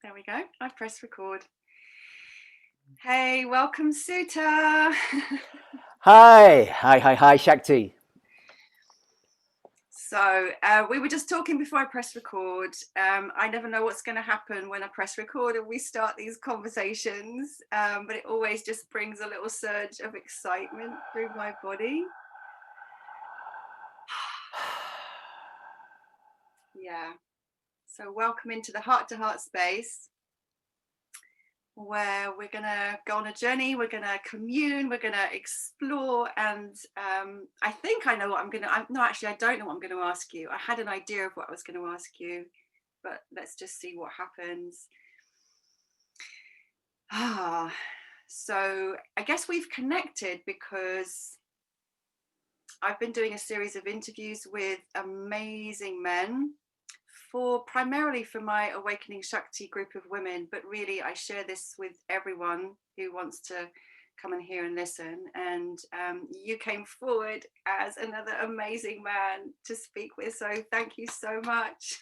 There we go. I press record. Hey, welcome, Suta. Hi, Shakti. So we were just talking before I press record. I never know what's going to happen when I press record and we start these conversations, but it always just brings a little surge of excitement through my body. Yeah. So welcome into the heart-to-heart space, where we're going to go on a journey, we're going to commune, we're going to explore, and I think I know what I'm going to, no, actually, I don't know what I'm going to ask you. I had an idea of what I was going to ask you, but let's just see what happens. So I guess we've connected because I've been doing a series of interviews with amazing men primarily for my Awakening Shakti group of women, but really I share this with everyone who wants to come and hear and listen. And you came forward as another amazing man to speak with, so thank you so much.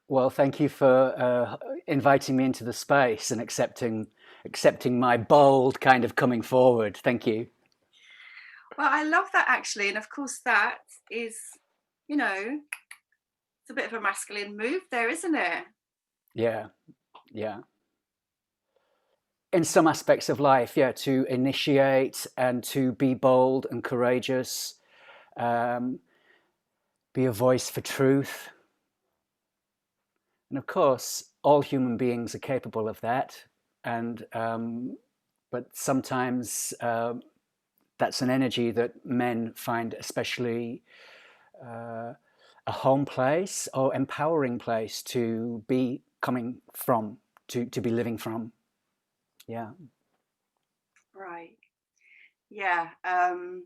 Well, thank you for inviting me into the space and accepting my bold kind of coming forward. Thank you. Well, I love that actually, and of course that is, it's a bit of a masculine move there, isn't it? Yeah. In some aspects of life, to initiate and to be bold and courageous, be a voice for truth. And of course, all human beings are capable of that. And but sometimes that's an energy that men find especially a home place or empowering place to be coming from, to be living from. Yeah. Right. Yeah. And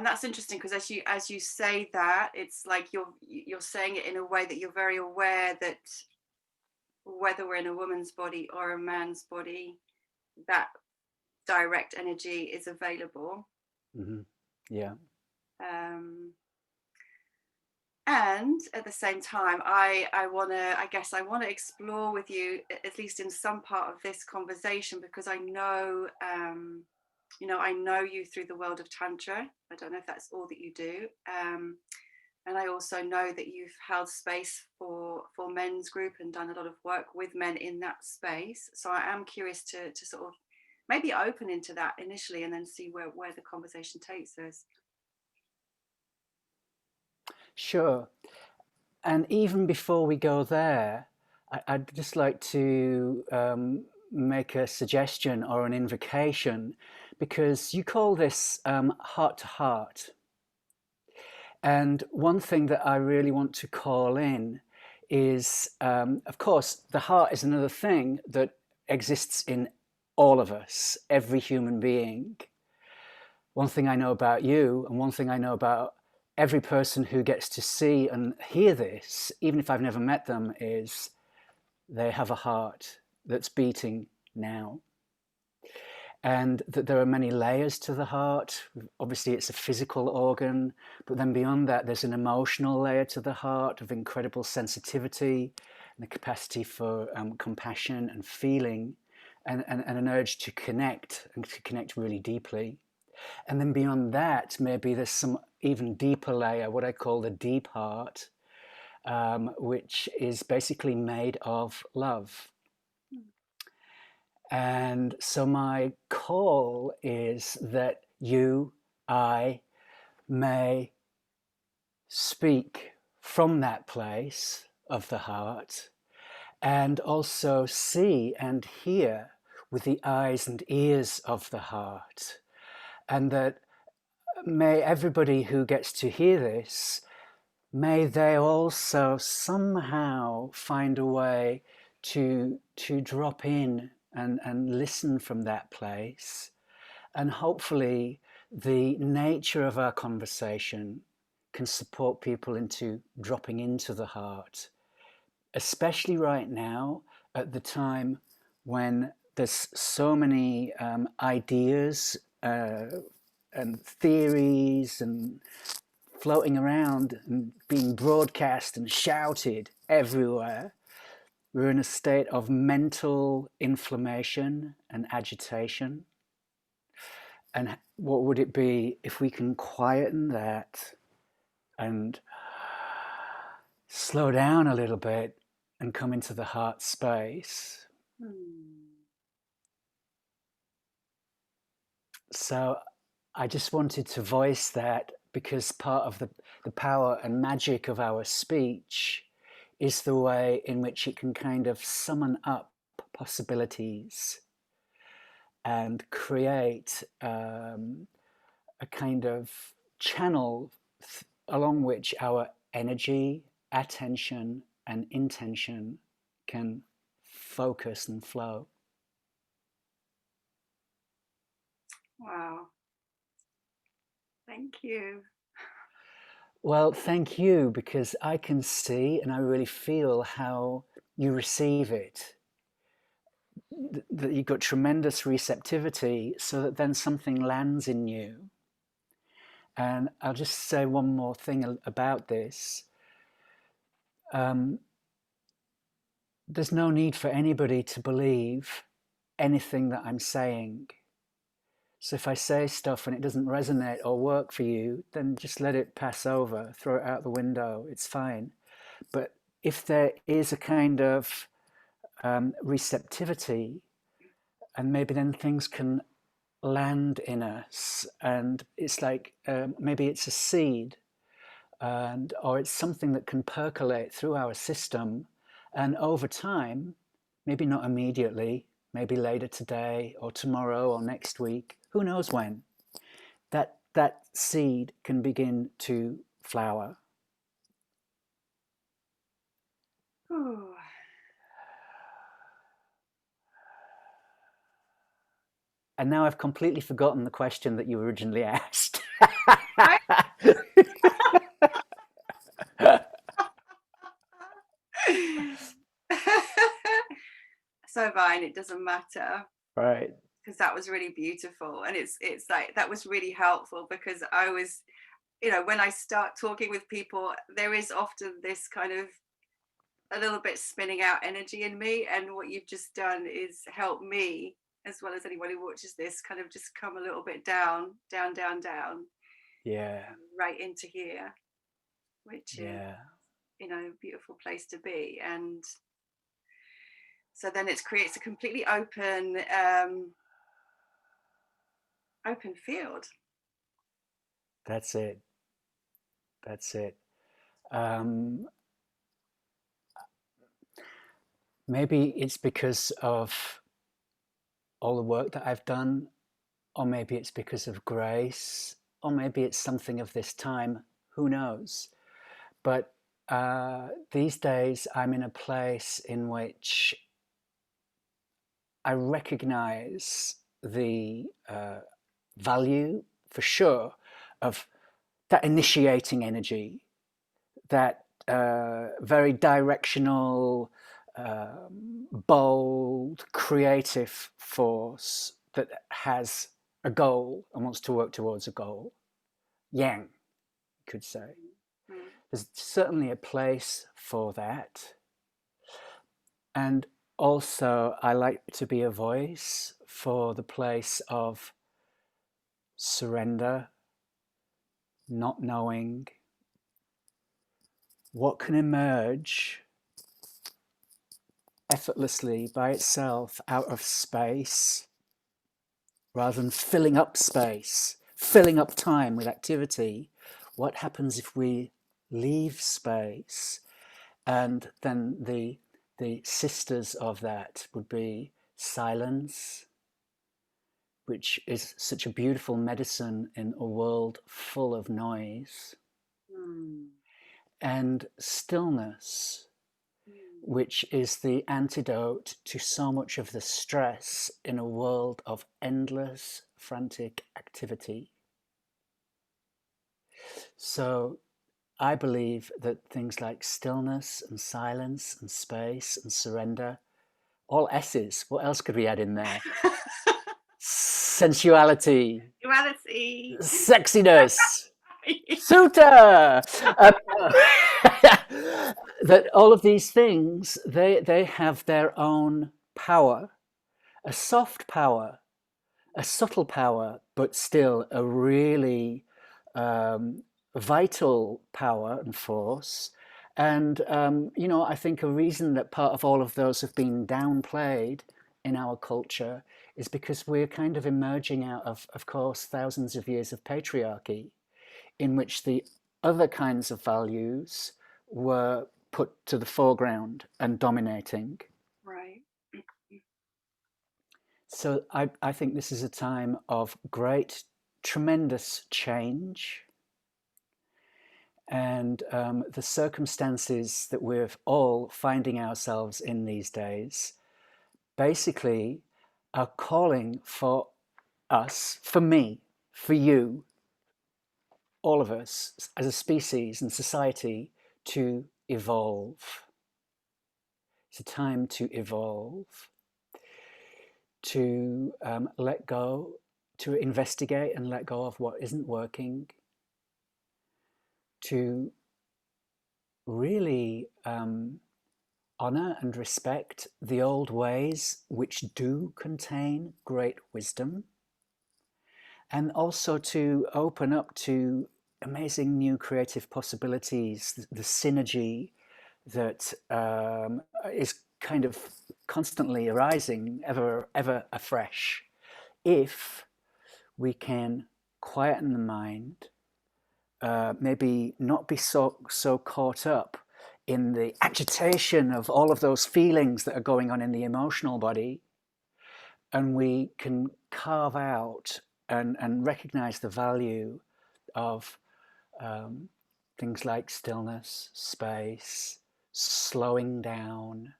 that's interesting because as you say that, it's like you're saying it in a way that you're very aware that whether we're in a woman's body or a man's body, that direct energy is available. Mm-hmm. Yeah. And at the same time, I want to explore with you, at least in some part of this conversation, because I know I know you through the world of tantra. I don't know if that's all that you do, and I also know that you've held space for men's group and done a lot of work with men in that space. So I am curious to sort of maybe open into that initially and then see where the conversation takes us. Sure. And even before we go there, I'd just like to make a suggestion or an invocation, because you call this heart to heart. And one thing that I really want to call in is, of course, the heart is another thing that exists in all of us, every human being. One thing I know about you, and one thing I know about every person who gets to see and hear this, even if I've never met them, is they have a heart that's beating now. And that there are many layers to the heart. Obviously, it's a physical organ, but then beyond that, there's an emotional layer to the heart of incredible sensitivity and the capacity for compassion and feeling, and an urge to connect, and to connect really deeply. And then beyond that, maybe there's some even deeper layer, what I call the deep heart, which is basically made of love. And so my call is that I may speak from that place of the heart, and also see and hear with the eyes and ears of the heart. And that may everybody who gets to hear this, may they also somehow find a way to drop in and listen from that place. And hopefully the nature of our conversation can support people into dropping into the heart, especially right now at the time when there's so many ideas and theories and floating around and being broadcast and shouted everywhere, We're in a state of mental inflammation and agitation. And what would it be if we can quieten that and slow down a little bit and come into the heart space? So I just wanted to voice that, because part of the power and magic of our speech is the way in which it can kind of summon up possibilities and create a kind of channel along which our energy, attention, and intention can focus and flow. Wow. Thank you. Well, thank you, because I can see and I really feel how you receive it. That you've got tremendous receptivity, so that then something lands in you. And I'll just say one more thing about this. There's no need for anybody to believe anything that I'm saying. So if I say stuff and it doesn't resonate or work for you, then just let it pass over, throw it out the window, it's fine. But if there is a kind of receptivity, and maybe then things can land in us, and it's like maybe it's a seed, or it's something that can percolate through our system, and over time, maybe not immediately, maybe later today or tomorrow or next week, who knows when, that seed can begin to flower. Ooh. And now I've completely forgotten the question that you originally asked. So fine, it doesn't matter. Right. Because that was really beautiful, and it's like that was really helpful, because I was, when I start talking with people, there is often this kind of a little bit spinning out energy in me, and what you've just done is help me, as well as anyone who watches this, kind of just come a little bit down, Yeah. right into here, which is, Yeah. a beautiful place to be. And so then it creates a completely open field. That's it. That's it. Um, maybe it's because of all the work that I've done, or maybe it's because of grace, or maybe it's something of this time, who knows? But these days I'm in a place in which I recognize the value, for sure, of that initiating energy, that very directional, bold, creative force that has a goal and wants to work towards a goal. Yang, you could say. Mm. There's certainly a place for that. And also, I like to be a voice for the place of surrender, not knowing what can emerge effortlessly by itself out of space, rather than filling up space, filling up time with activity. What happens if we leave space? And then the sisters of that would be silence, which is such a beautiful medicine in a world full of noise, and stillness, which is the antidote to so much of the stress in a world of endless, frantic activity. So I believe that things like stillness and silence and space and surrender, all S's, what else could we add in there? Sensuality, Duality, sexiness, Suta! That all of these things, they have their own power, a soft power, a subtle power, but still a really vital power and force. And, I think a reason that part of all of those have been downplayed in our culture is because we're kind of emerging out of course, thousands of years of patriarchy in which the other kinds of values were put to the foreground and dominating. Right. So I think this is a time of great, tremendous change. And the circumstances that we're all finding ourselves in these days basically are calling for us, for me, for you, all of us as a species and society to evolve. It's a time to evolve, to let go, to investigate and let go of what isn't working, to really honor and respect the old ways which do contain great wisdom, and also to open up to amazing new creative possibilities, the synergy that is kind of constantly arising, ever afresh, if we can quieten the mind, maybe not be so caught up in the agitation of all of those feelings that are going on in the emotional body, and we can carve out and recognize the value of things like stillness, space, slowing down,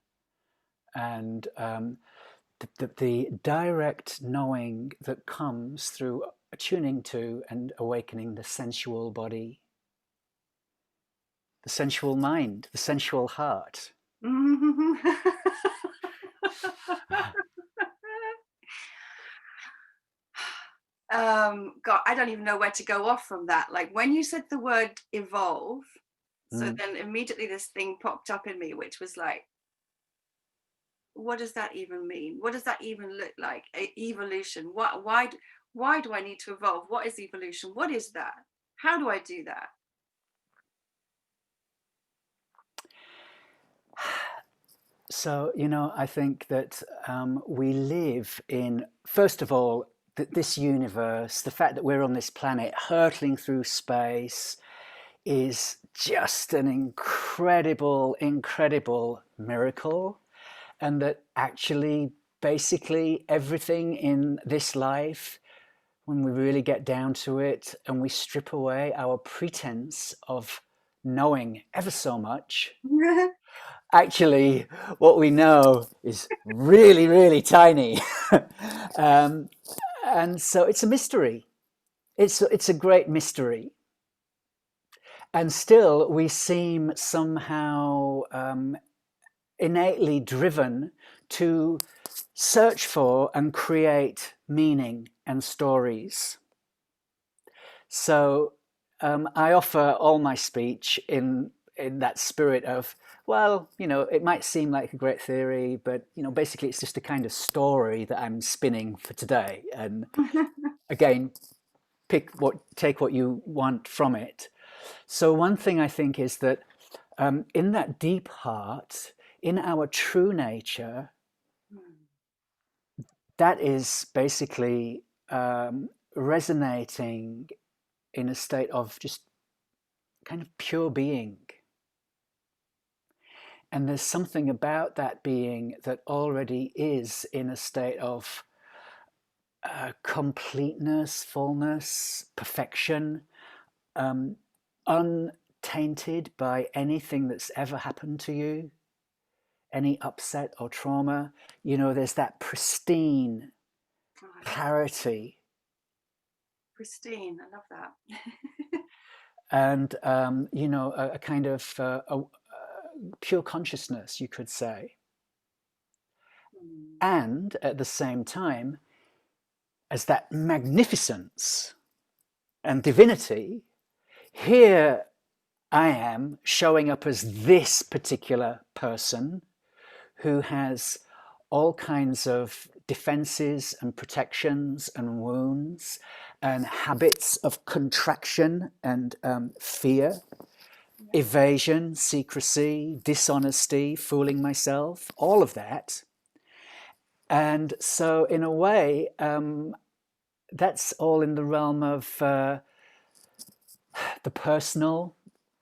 and the direct knowing that comes through attuning to and awakening the sensual body, the sensual mind, the sensual heart. God, I don't even know where to go off from that. Like when you said the word evolve, so Mm. then immediately this thing popped up in me, which was like, what does that even mean? What does that even look like? Evolution. Why do I need to evolve? What is evolution? What is that? How do I do that? So, I think that we live in, first of all, this universe, the fact that we're on this planet hurtling through space is just an incredible, incredible miracle. And that actually, basically, everything in this life, when we really get down to it and we strip away our pretense of knowing ever so much, actually, what we know is really, really tiny. um, and so it's a mystery. It's a great mystery. And still, we seem somehow innately driven to search for and create meaning and stories. So I offer all my speech in that spirit of, well, it might seem like a great theory, but basically it's just a kind of story that I'm spinning for today. And again, take what you want from it. So one thing I think is that in that deep heart, in our true nature, that is basically resonating in a state of just kind of pure being. And there's something about that being that already is in a state of completeness, fullness, perfection, untainted by anything that's ever happened to you, any upset or trauma. There's that pristine clarity. Pristine. I love that. And, a kind of pure consciousness, you could say. And at the same time, as that magnificence and divinity, Here I am showing up as this particular person who has all kinds of defenses and protections and wounds and habits of contraction and fear, Yeah. evasion, secrecy, dishonesty, fooling myself, all of that. And so, in a way, that's all in the realm of the personal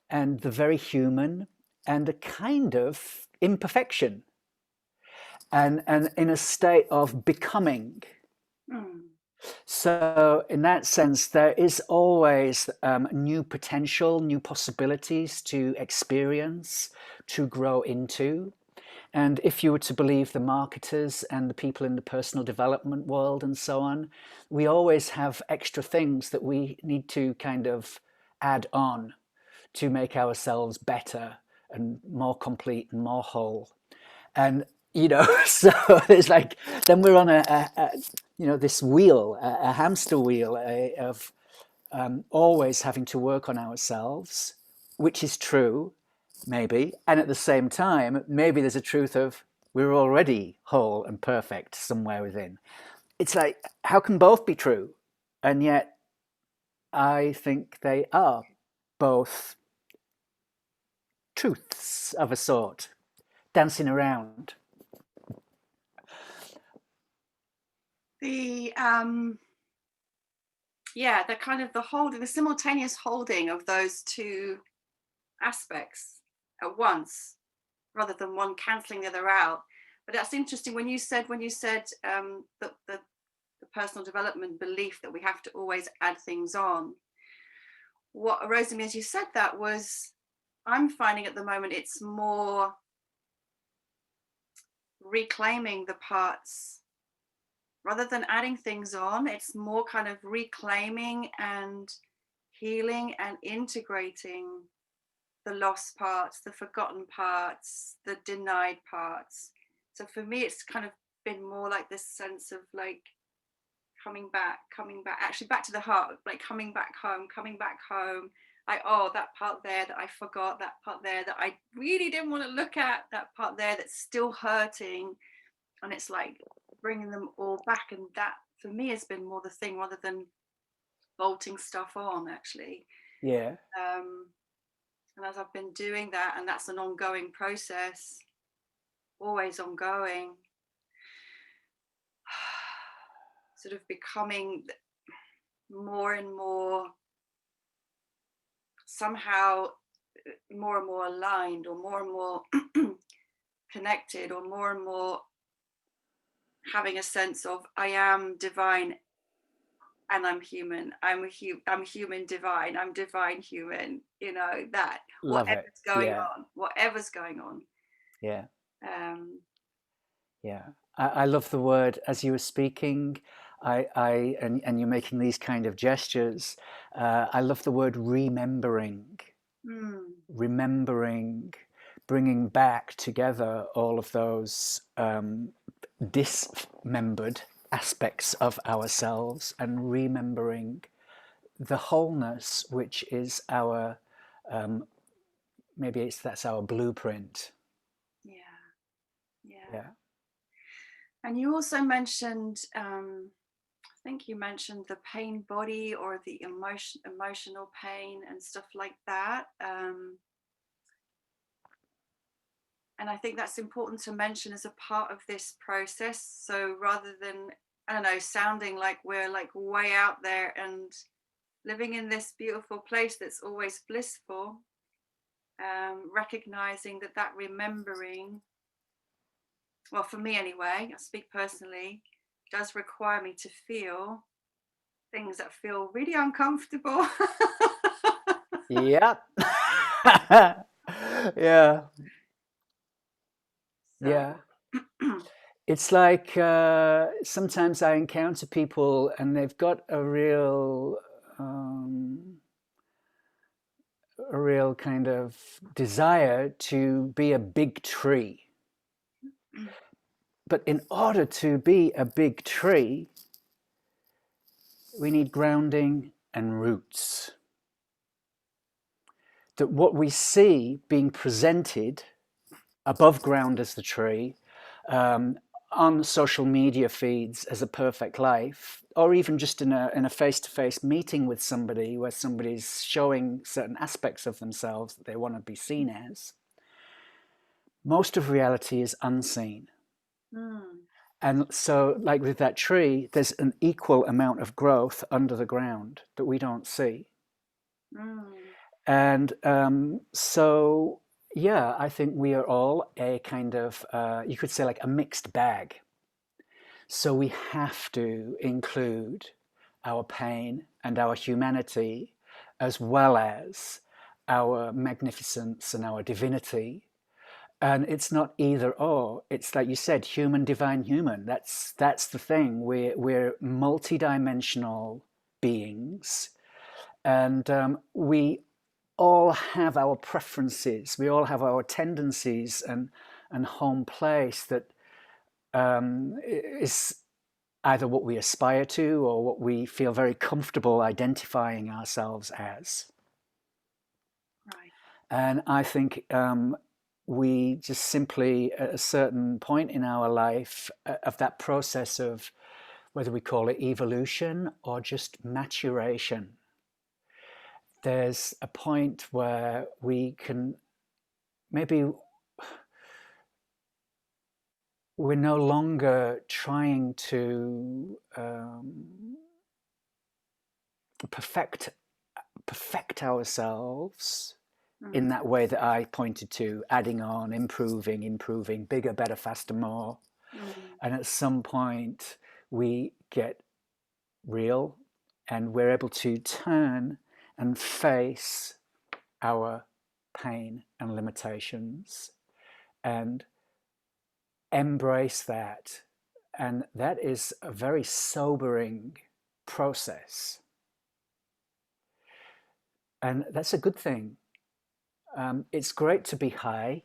and the very human and a kind of imperfection and in a state of becoming. Mm. So, in that sense, there is always new potential, new possibilities to experience, to grow into. And if you were to believe the marketers and the people in the personal development world and so on, we always have extra things that we need to kind of add on to make ourselves better and more complete and more whole. And so it's like then we're on this wheel, a hamster wheel of always having to work on ourselves, which is true, maybe. And at the same time, maybe there's a truth of we're already whole and perfect somewhere within. It's like, how can both be true? And yet, I think they are both truths of a sort, dancing around. The yeah, the kind of the simultaneous holding of those two aspects at once, rather than one cancelling the other out. But that's interesting when you said that the personal development belief that we have to always add things on. What arose in me as you said that was, I'm finding at the moment it's more reclaiming the parts rather than adding things on. It's more kind of reclaiming and healing and integrating the lost parts, the forgotten parts, the denied parts. So for me, it's kind of been more like this sense of like coming back, actually back to the heart, like coming back home. Like, oh, that part there that I forgot, that part there that I really didn't want to look at, that part there that's still hurting. And it's like bringing them all back. And that for me has been more the thing rather than bolting stuff on, actually. Yeah. And as I've been doing that, and that's an ongoing process, always ongoing, sort of becoming more and more somehow more and more aligned, or more and more connected, or more and more having a sense of I am divine and I'm human. I'm human divine. I'm divine human. That Love it. Yeah. whatever's going on. Yeah. Um, Yeah. I love the word as you were speaking. And you're making these kind of gestures. I love the word remembering, mm, remembering, bringing back together all of those dismembered aspects of ourselves and remembering the wholeness, which is our um, that's our blueprint. yeah, yeah. Yeah. And you also mentioned, I think you mentioned the pain body, or the emotional pain and stuff like that. And I think that's important to mention as a part of this process. So rather than, I don't know, sounding like we're like way out there and living in this beautiful place that's always blissful, recognizing that remembering, well, for me anyway, I speak personally, does require me to feel things that feel really uncomfortable. Yeah. Yeah. So, Yeah. It's like sometimes I encounter people and they've got a real kind of desire to be a big tree. But in order to be a big tree, we need grounding and roots. that what we see being presented above ground as the tree, on social media feeds as a perfect life, or even just in a face-to-face meeting with somebody where somebody's showing certain aspects of themselves that they want to be seen as, most of reality is unseen. Mm. And so, like with that tree, there's an equal amount of growth under the ground that we don't see. Mm. And so, yeah, I think we are all a kind of, you could say, like a mixed bag. So we have to include our pain and our humanity, as well as our magnificence and our divinity. And it's not either or. It's like you said, human, divine, human. That's the thing. We're multidimensional beings, and we all have our preferences. We all have our tendencies and home place that is either what we aspire to or what we feel very comfortable identifying ourselves as. Right. And I think we just simply, at a certain point in our life, of that process of whether we call it evolution or just maturation, there's a point where we can maybe, we're no longer trying to perfect ourselves in Mm. that way that I pointed to, adding on, improving, bigger, better, faster, more. Mm. And at some point, we get real and we're able to turn and face our pain and limitations and embrace that. And that is a very sobering process. And that's a good thing. It's great to be high.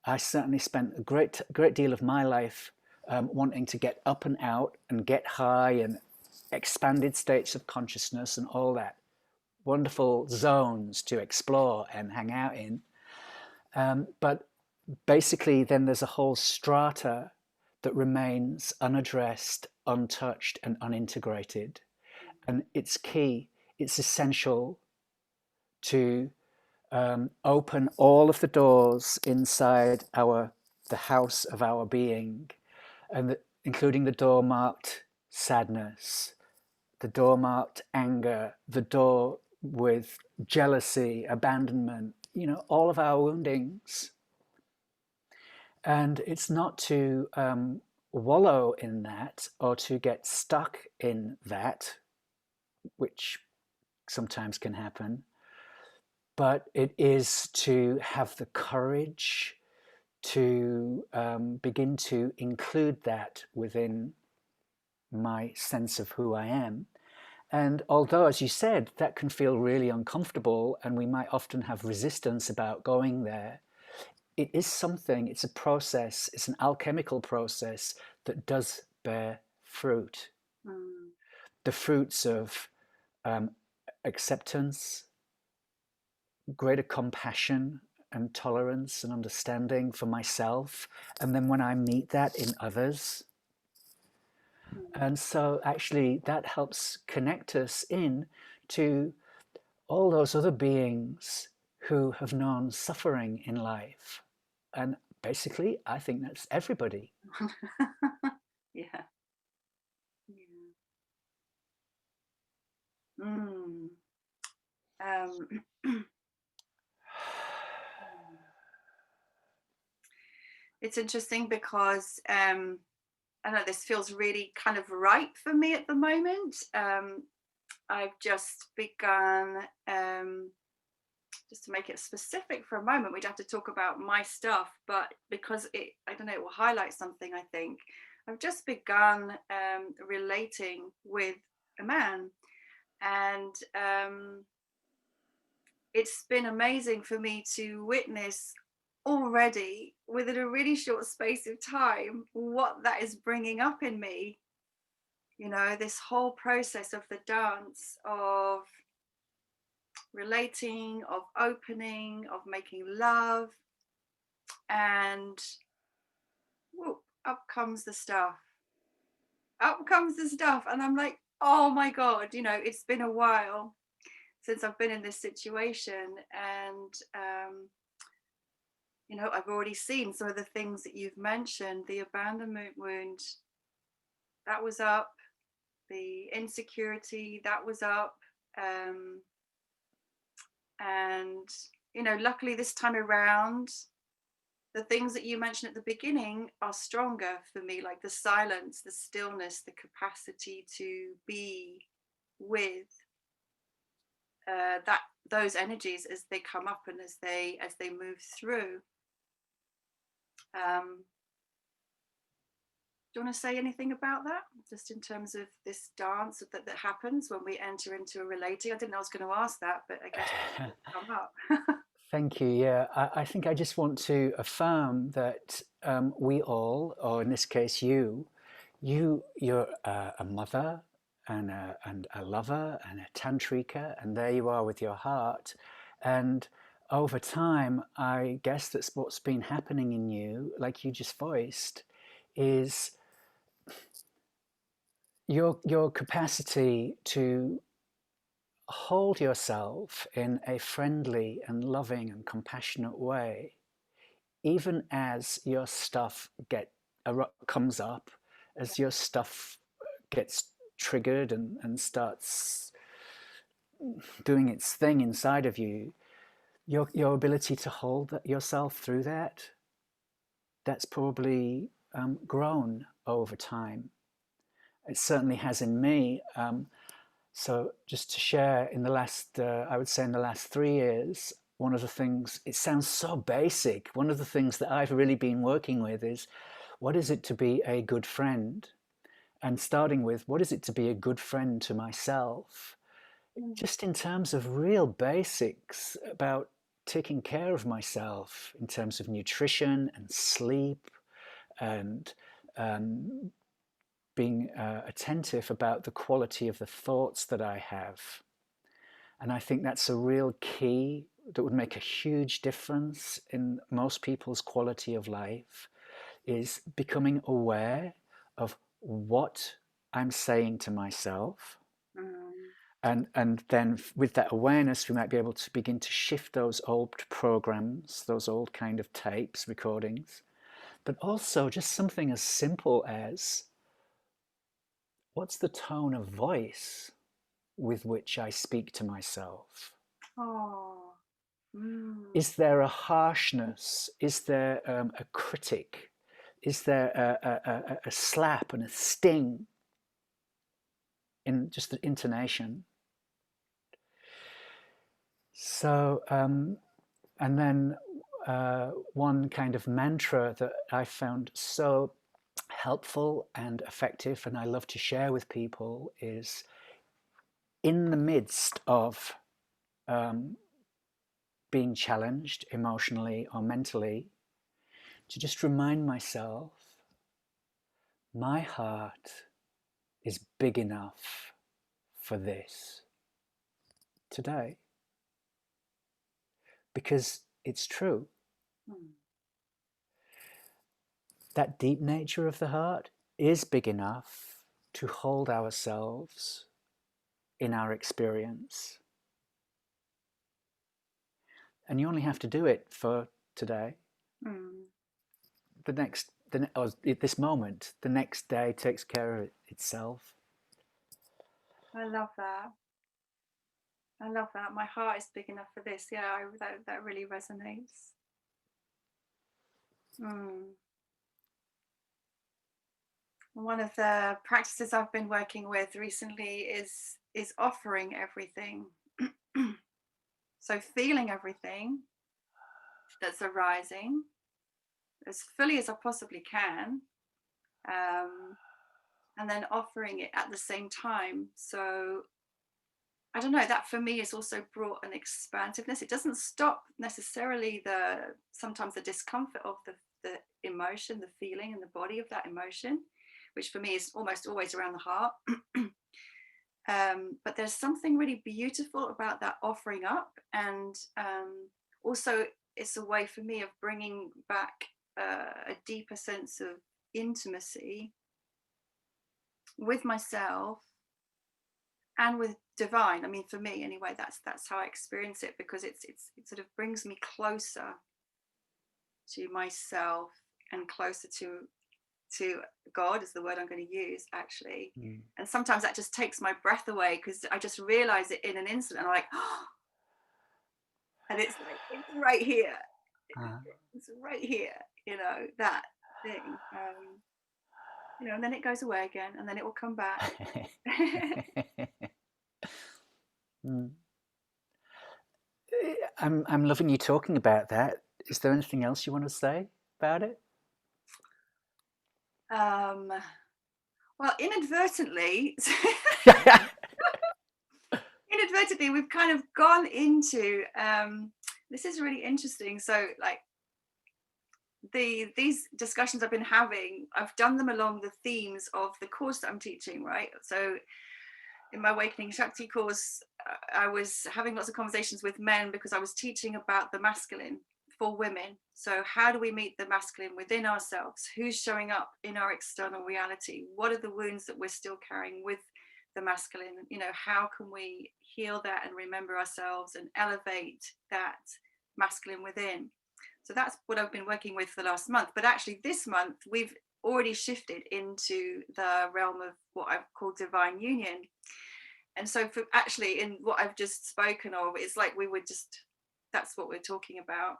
I certainly spent a great deal of my life wanting to get up and out and get high and expanded states of consciousness and all that. Wonderful zones to explore and hang out in. But basically, then there's a whole strata that remains unaddressed, untouched, and unintegrated. And it's key, it's essential to open all of the doors inside the house of our being, and including the door marked sadness, the door marked anger, the door with jealousy, abandonment, all of our woundings. And it's not to wallow in that or to get stuck in that, which sometimes can happen, but it is to have the courage to begin to include that within my sense of who I am. And although, as you said, that can feel really uncomfortable and we might often have resistance about going there, it is something, it's a process, it's an alchemical process that does bear fruit. Mm. The fruits of um, acceptance, greater compassion and tolerance and understanding for myself. And then when I meet that in others, Mm. and so actually that helps connect us in to all those other beings who have known suffering in life. And basically, I think that's everybody. Yeah. Yeah. Mm. Um, it's interesting because I know this feels really kind of right for me at the moment. I've just begun, just to make it specific for a moment, we'd have to talk about my stuff, but because I don't know, it will highlight something, I think. I've just begun relating with a man, and it's been amazing for me to witness already within a really short space of time what that is bringing up in me. This whole process of the dance of relating, of opening, of making love, and whoop, up comes the stuff. Up comes the stuff. And I'm like, oh my God, it's been a while since I've been in this situation. And, I've already seen some of the things that you've mentioned. The abandonment wound, that was up. The insecurity, that was up. Um, and, luckily this time around, the things that you mentioned at the beginning are stronger for me, like the silence, the stillness, the capacity to be with that those energies as they come up and as they move through. Do you want to say anything about that, just in terms of this dance that happens when we enter into a relating? I didn't know I was going to ask that, but I guess it's come up. Thank you. Yeah, I think I just want to affirm that we all, or in this case, you're a mother and a lover and a tantrika, and there you are with your heart. And over time, I guess that's what's been happening in you, like you just voiced, is your capacity to hold yourself in a friendly and loving and compassionate way, even as your stuff comes up, as your stuff gets triggered and starts doing its thing inside of you, your ability to hold yourself through that's probably grown over time. It certainly has in me. So just to share, in the last, I would say in the last 3 years, one of the things, it sounds so basic, one of the things that I've really been working with is, what is it to be a good friend? And starting with, what is it to be a good friend to myself? Just in terms of real basics about taking care of myself in terms of nutrition and sleep and being attentive about the quality of the thoughts that I have. And I think that's a real key that would make a huge difference in most people's quality of life, is becoming aware of what I'm saying to myself. And then with that awareness, we might be able to begin to shift those old programs, those old kind of tapes, recordings, but also just something as simple as, what's the tone of voice with which I speak to myself? Oh. Is there a harshness? Is there a critic? Is there a slap and a sting in just the intonation? So, and then one kind of mantra that I found so helpful and effective, and I love to share with people, is in the midst of being challenged emotionally or mentally, to just remind myself, my heart is big enough for this today. Because it's true. That deep nature of the heart is big enough to hold ourselves in our experience. And you only have to do it for today. Or at this moment, the next day takes care of itself. I love that. I love that. My heart is big enough for this. Yeah, that really resonates. One of the practices I've been working with recently is offering everything. So feeling everything that's arising as fully as I possibly can, and then offering it at the same time. So I don't know, that for me has also brought an expansiveness. It doesn't stop necessarily sometimes the discomfort of the emotion, the feeling and the body of that emotion, which for me is almost always around the heart. But there's something really beautiful about that offering up, and also it's a way for me of bringing back a deeper sense of intimacy with myself and with divine. I mean, for me anyway, that's how I experience it, because it sort of brings me closer to myself and closer to God is the word I'm going to use, actually. And sometimes that just takes my breath away, because I just realize it in an instant, and I'm like, oh, and it's like, it's right here. It's right here, that thing. And then it goes away again, and then it will come back. I'm loving you talking about that. Is there anything else you want to say about it? Well, inadvertently, we've kind of gone into this is really interesting. So, like, these discussions I've been having, I've done them along the themes of the course that I'm teaching, right? So in my Awakening Shakti course, I was having lots of conversations with men, because I was teaching about the masculine for women. So how do we meet the masculine within ourselves? Who's showing up in our external reality? What are the wounds that we're still carrying with the masculine? How can we heal that and remember ourselves and elevate that masculine within? So that's what I've been working with for the last month. But actually this month, we've already shifted into the realm of what I've called divine union. And so actually in what I've just spoken of, it's like that's what we're talking about.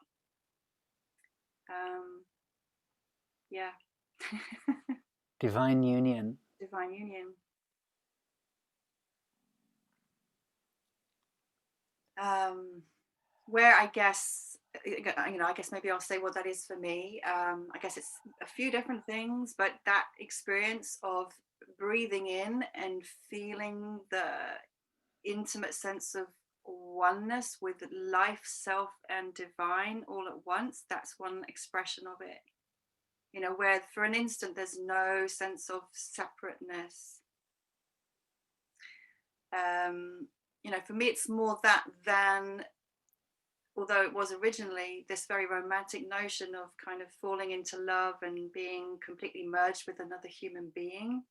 Yeah. Divine union. Divine union. Where I guess maybe I'll say what that is for me. I guess it's a few different things, but that experience of breathing in and feeling the intimate sense of oneness with life, self, and divine all at once, that's one expression of it. Where for an instant there's no sense of separateness. For me, it's more that than, although it was originally this very romantic notion of kind of falling into love and being completely merged with another human being.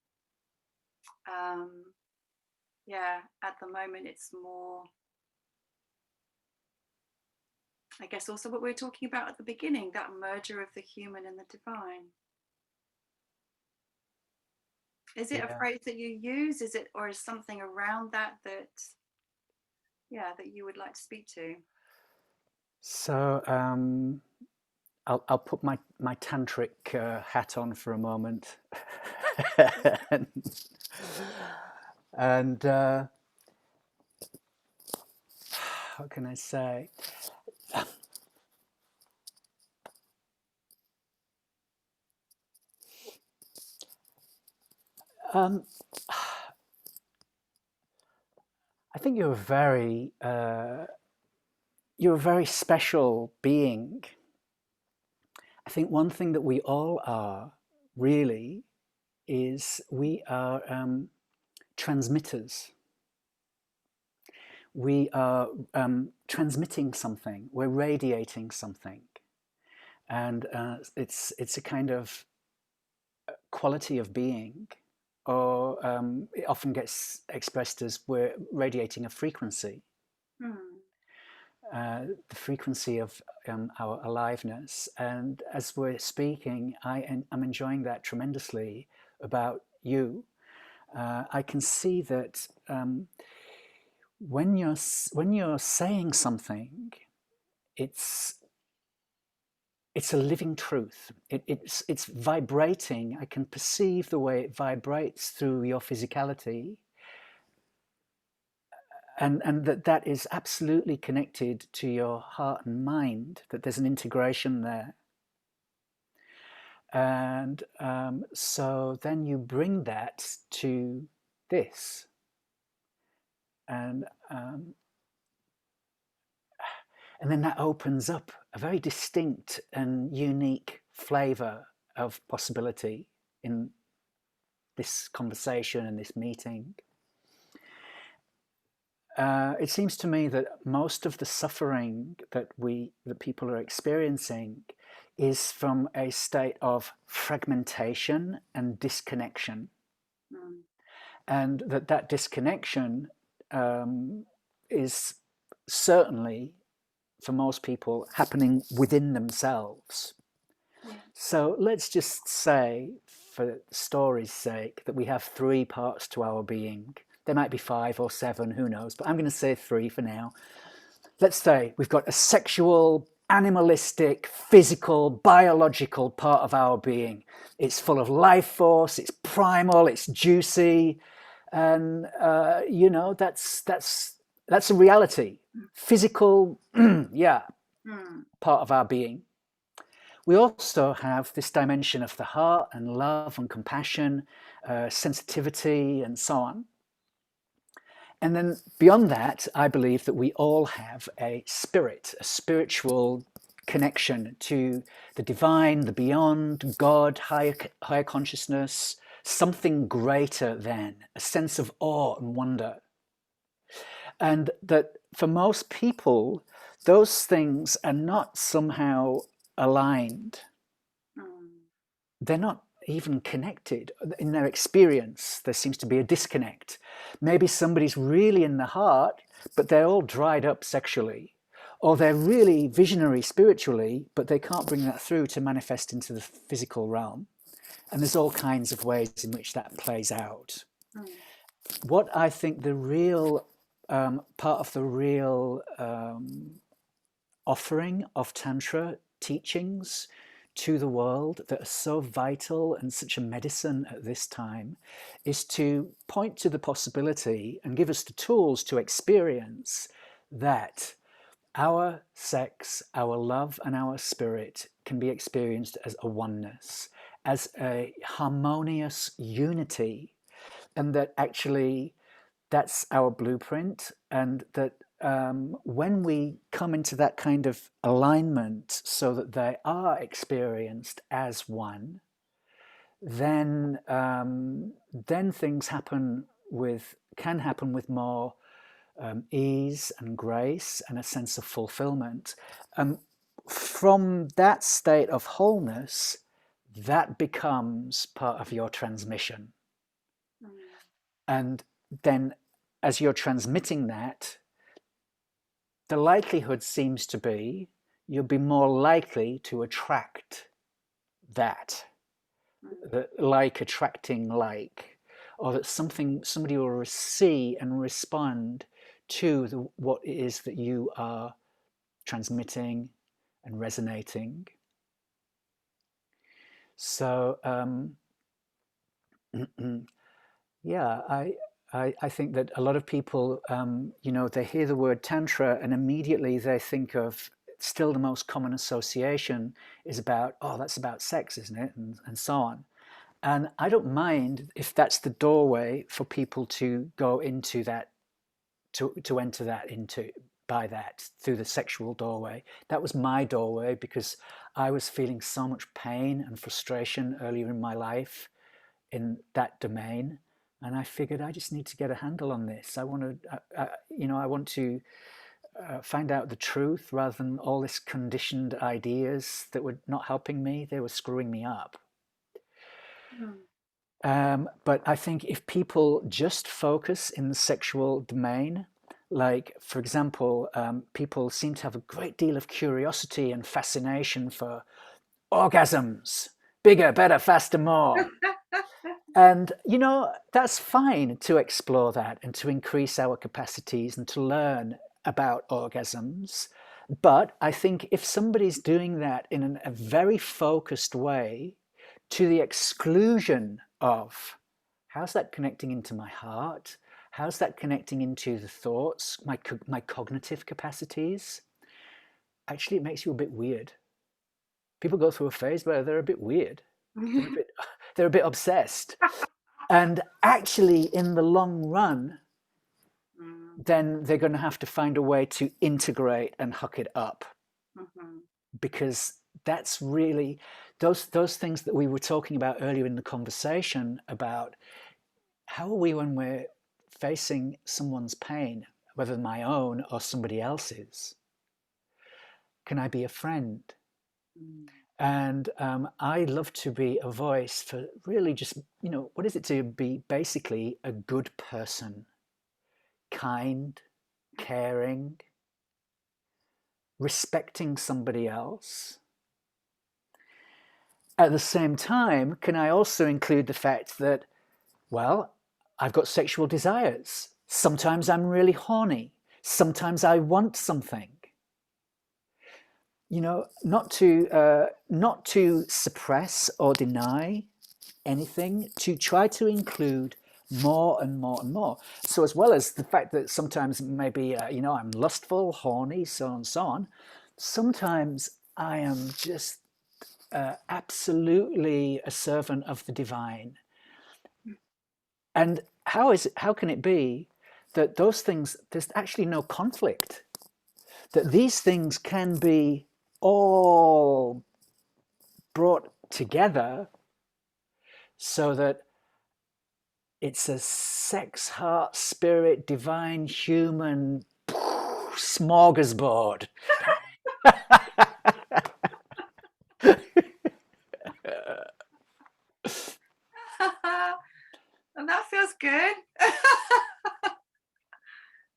At the moment it's more, I guess, also what we were talking about at the beginning, that merger of the human and the divine. Is it a phrase that you use? Is it, or is something around that you would like to speak to? So I'll put my tantric hat on for a moment, and what can I say? I think you're a very special being. I think one thing that we all are, really, is we are transmitters. We are transmitting something. We're radiating something, and it's a kind of quality of being, or it often gets expressed as we're radiating a frequency. The frequency of our aliveness. And as we're speaking, I'm enjoying that tremendously about you. I can see that when you're saying something, it's a living truth. It's vibrating. I can perceive the way it vibrates through your physicality, and that is absolutely connected to your heart and mind, that there's an integration there. And so then you bring that to this, and then that opens up a very distinct and unique flavor of possibility in this conversation and this meeting. it seems to me that most of the suffering that people are experiencing is from a state of fragmentation and disconnection, Mm. and that disconnection is certainly for most people happening within themselves. Yeah. So let's just say, for story's sake, that we have three parts to our being. There might be 5 or 7, who knows, but I'm going to say 3 for now. Let's say we've got a sexual, animalistic, physical, biological part of our being. It's full of life force, it's primal, it's juicy, and that's a reality. Physical, yeah, part of our being. We also have this dimension of the heart and love and compassion, sensitivity, and so on. And then beyond that, I believe that we all have a spirit, a spiritual connection to the divine, the beyond, God, higher consciousness, something greater than, a sense of awe and wonder. And that for most people, those things are not somehow aligned. They're not even connected. In their experience, there seems to be a disconnect. Maybe somebody's really in the heart, but they're all dried up sexually. Or they're really visionary spiritually, but they can't bring that through to manifest into the physical realm. And there's all kinds of ways in which that plays out. What I think the real part of the real offering of Tantra teachings to the world that are so vital and such a medicine at this time is to point to the possibility and give us the tools to experience that our sex, our love, and our spirit can be experienced as a oneness, as a harmonious unity, and that actually that's our blueprint, and that when we come into that kind of alignment so that they are experienced as one, then things can happen with more ease and grace and a sense of fulfillment. From that state of wholeness, that becomes part of your transmission. And then as you're transmitting that, the likelihood seems to be you'll be more likely to attract that, like attracting like, or that somebody will see and respond to what it is that you are transmitting and resonating. So yeah, I think that a lot of people, they hear the word Tantra and immediately they think of, still the most common association is about, oh, that's about sex, isn't it? And so on. And I don't mind if that's the doorway for people to go into that, to enter that into, by that, through the sexual doorway. That was my doorway because I was feeling so much pain and frustration earlier in my life in that domain. And I figured I just need to get a handle on this. I want to find out the truth rather than all this conditioned ideas that were not helping me. They were screwing me up. But I think if people just focus in the sexual domain, like, for example, people seem to have a great deal of curiosity and fascination for orgasms, bigger, better, faster, more. And, that's fine to explore that and to increase our capacities and to learn about orgasms. But I think if somebody's doing that in a very focused way, to the exclusion of, how's that connecting into my heart? How's that connecting into the thoughts, my cognitive capacities? Actually, it makes you a bit weird. People go through a phase where they're a bit weird. They're a bit obsessed. And actually, in the long run, then they're going to have to find a way to integrate and hook it up. Because that's really, those things that we were talking about earlier in the conversation about how are we when we're facing someone's pain? whether my own or somebody else's? Can I be a friend? Mm. And I love to be a voice for really just, what is it to be basically a good person? Kind, caring, respecting somebody else. At the same time, can I also include the fact that, well, I've got sexual desires. Sometimes I'm really horny. Sometimes I want something. Not to suppress or deny anything, to try to include more and more and more. So as well as the fact that sometimes maybe I'm lustful, horny, so on and so on, sometimes I am just absolutely a servant of the divine. And how can it be that those things, there's actually no conflict, that these things can be all brought together so that it's a sex, heart, spirit, divine, human smorgasbord. And that feels good.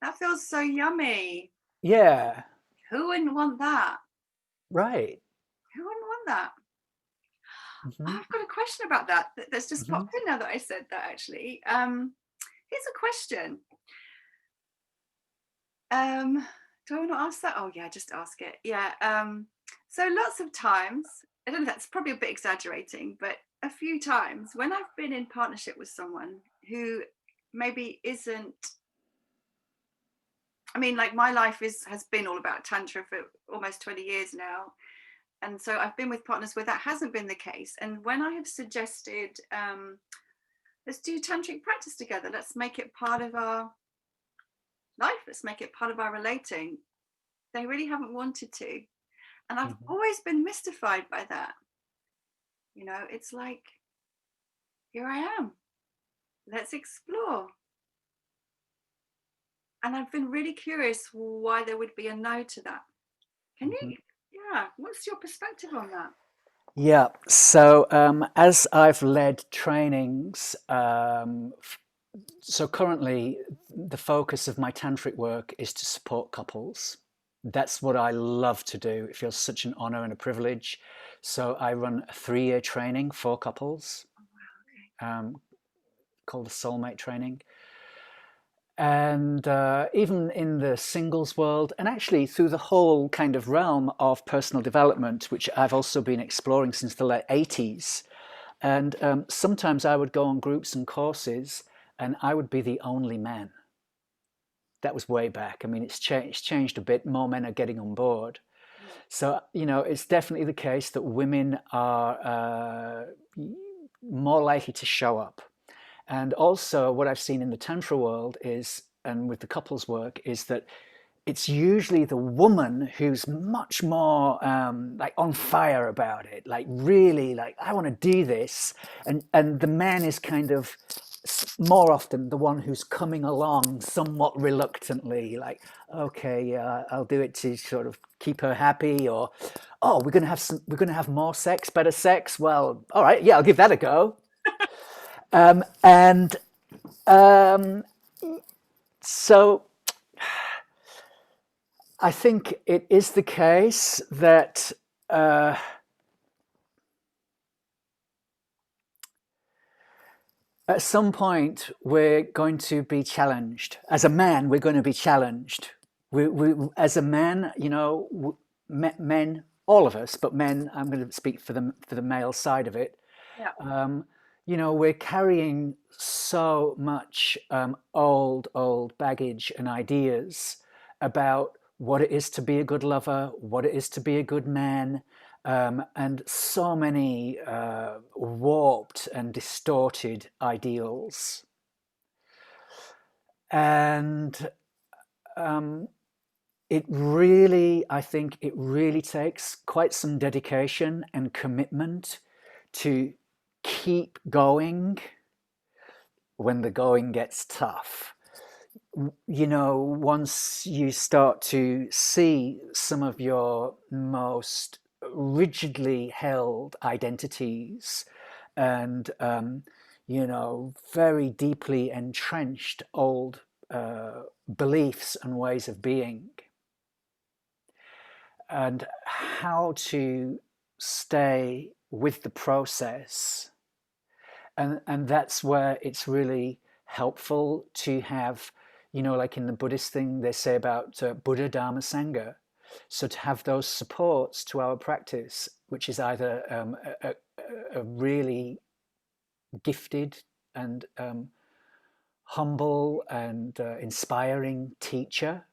That feels so yummy. Yeah. Who wouldn't want that? Right. Who wouldn't want that? Mm-hmm. I've got a question about that that's just Mm-hmm. popped in now that I said that, actually. Here's a question. Do I want to ask that? Oh yeah, just ask it. Yeah. So lots of times, I don't know, that's probably a bit exaggerating, but a few times when I've been in partnership with someone who maybe isn't, I mean, like my life has been all about tantra for almost 20 years now. And so I've been with partners where that hasn't been the case. And when I have suggested, let's do tantric practice together, let's make it part of our life, let's make it part of our relating, they really haven't wanted to. And I've Mm-hmm. always been mystified by that. It's like, here I am, let's explore. And I've been really curious why there would be a no to that. Can Mm-hmm. you, yeah, what's your perspective on that? Yeah. So as I've led trainings, so currently the focus of my tantric work is to support couples. That's what I love to do. It feels such an honor and a privilege. So I run a 3-year training for couples, Oh, wow, called the Soulmate Training. And even in the singles world, and actually through the whole kind of realm of personal development, which I've also been exploring since the late 80s. And sometimes I would go on groups and courses and I would be the only man. That was way back. I mean, it's changed a bit. More men are getting on board. okay. So, it's definitely the case that women are more likely to show up. And also, what I've seen in the Tantra world is, and with the couples work, is that it's usually the woman who's much more like on fire about it, like really, like I want to do this, and the man is kind of more often the one who's coming along somewhat reluctantly, like okay, yeah, I'll do it to sort of keep her happy, or oh, we're gonna have more sex, better sex. Well, all right, yeah, I'll give that a go. And so I think it is the case that at some point we're going to be challenged. As a man, we're going to be challenged. As a man, men, all of us, but men, I'm going to speak for the male side of it. Yeah. We're carrying so much old baggage and ideas about what it is to be a good lover, what it is to be a good man, and so many warped and distorted ideals. And I think it really takes quite some dedication and commitment to keep going when the going gets tough. once you start to see some of your most rigidly held identities and, very deeply entrenched old beliefs and ways of being, and how to stay with the process. And that's where it's really helpful to have, like in the Buddhist thing, they say about Buddha, Dharma, Sangha. So to have those supports to our practice, which is either a really gifted and humble and inspiring teacher,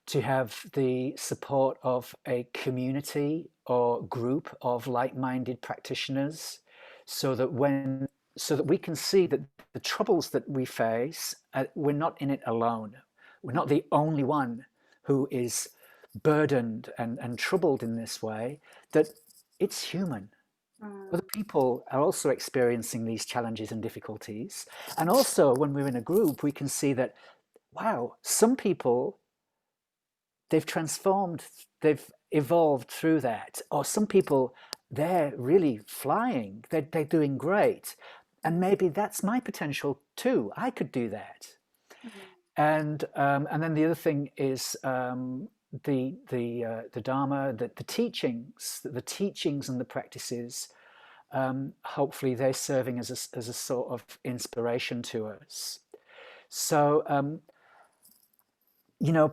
to have the support of a community or group of like-minded practitioners, so that we can see that the troubles that we face, we're not in it alone. We're not the only one who is burdened and troubled in this way, that it's human. Other people are also experiencing these challenges and difficulties. And also, when we're in a group, we can see that, wow, some people, they've transformed, they've evolved through that. Or some people, they're really flying, they're doing great. And maybe that's my potential too. I could do that. And then the other thing is the Dharma, the teachings, and the practices. Hopefully, they're serving as a sort of inspiration to us. So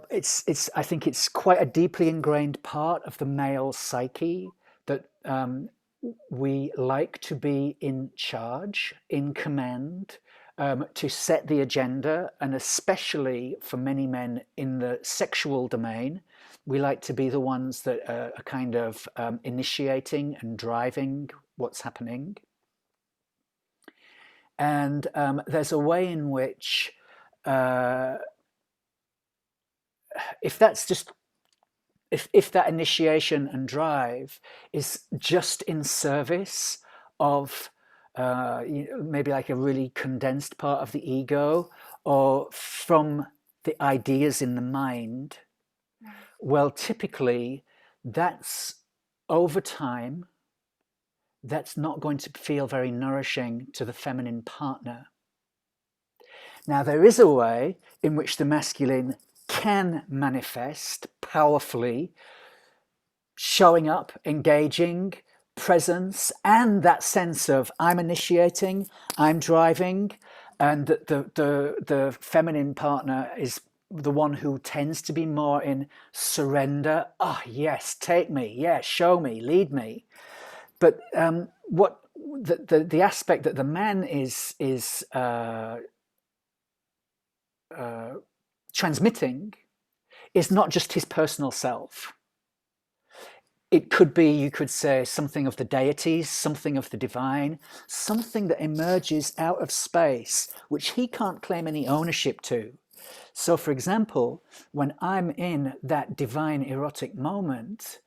it's I think it's quite a deeply ingrained part of the male psyche that we like to be in charge, in command, to set the agenda, and especially for many men in the sexual domain, we like to be the ones that are kind of initiating and driving what's happening. And there's a way in which if that's just if that initiation and drive is just in service of maybe like a really condensed part of the ego, or from the ideas in the mind, well, typically that's, over time, that's not going to feel very nourishing to the feminine partner. Now, there is a way in which the masculine can manifest powerfully, showing up, engaging, presence, and that sense of I'm initiating, I'm driving, and the feminine partner is the one who tends to be more in surrender. Oh, yes, take me, yes, show me, lead me. But what the aspect that the man is transmitting is not just his personal self. It could be, you could say, something of the deities, something of the divine, something that emerges out of space, which he can't claim any ownership to. So, for example, when I'm in that divine erotic moment,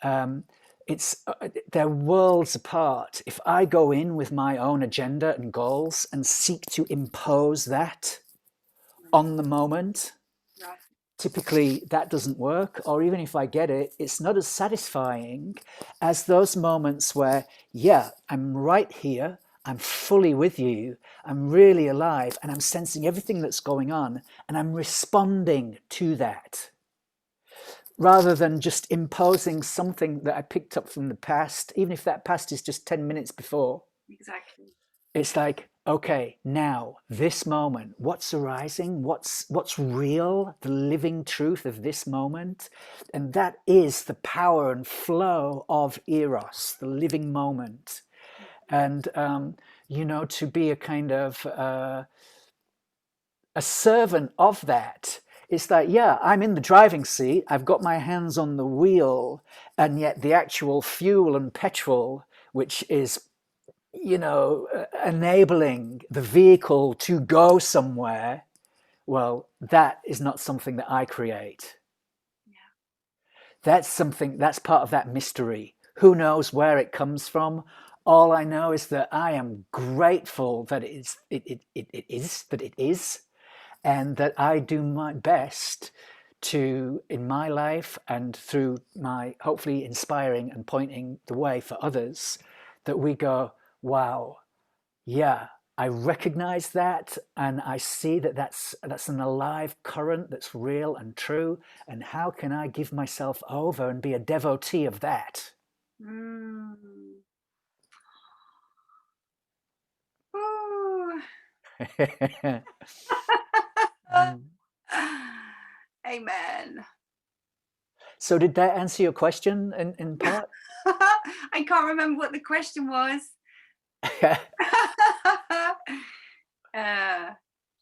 they're worlds apart. If I go in with my own agenda and goals and seek to impose that on the moment, typically that doesn't work. Or even if I get it, it's not as satisfying as those moments where, yeah, I'm right here, I'm fully with you, I'm really alive, and I'm sensing everything that's going on, and I'm responding to that, rather than just imposing something that I picked up from the past, even if that past is just 10 minutes before. Exactly. It's like, okay, now, this moment, what's arising, what's real, the living truth of this moment. And that is the power and flow of Eros, the living moment. And, to be a kind of a servant of that. It's like, yeah, I'm in the driving seat, I've got my hands on the wheel, and yet the actual fuel and petrol, which is enabling the vehicle to go somewhere, well, that is not something that I create. Yeah. That's part of that mystery. Who knows where it comes from? All I know is that I am grateful that it is, and that I do my best to, in my life and through my hopefully inspiring and pointing the way for others, that we go, wow, yeah, I recognize that, and I see that that's an alive current that's real and true. And how can I give myself over and be a devotee of that? Mm. Ooh. Amen. So, did that answer your question in part? I can't remember what the question was. uh,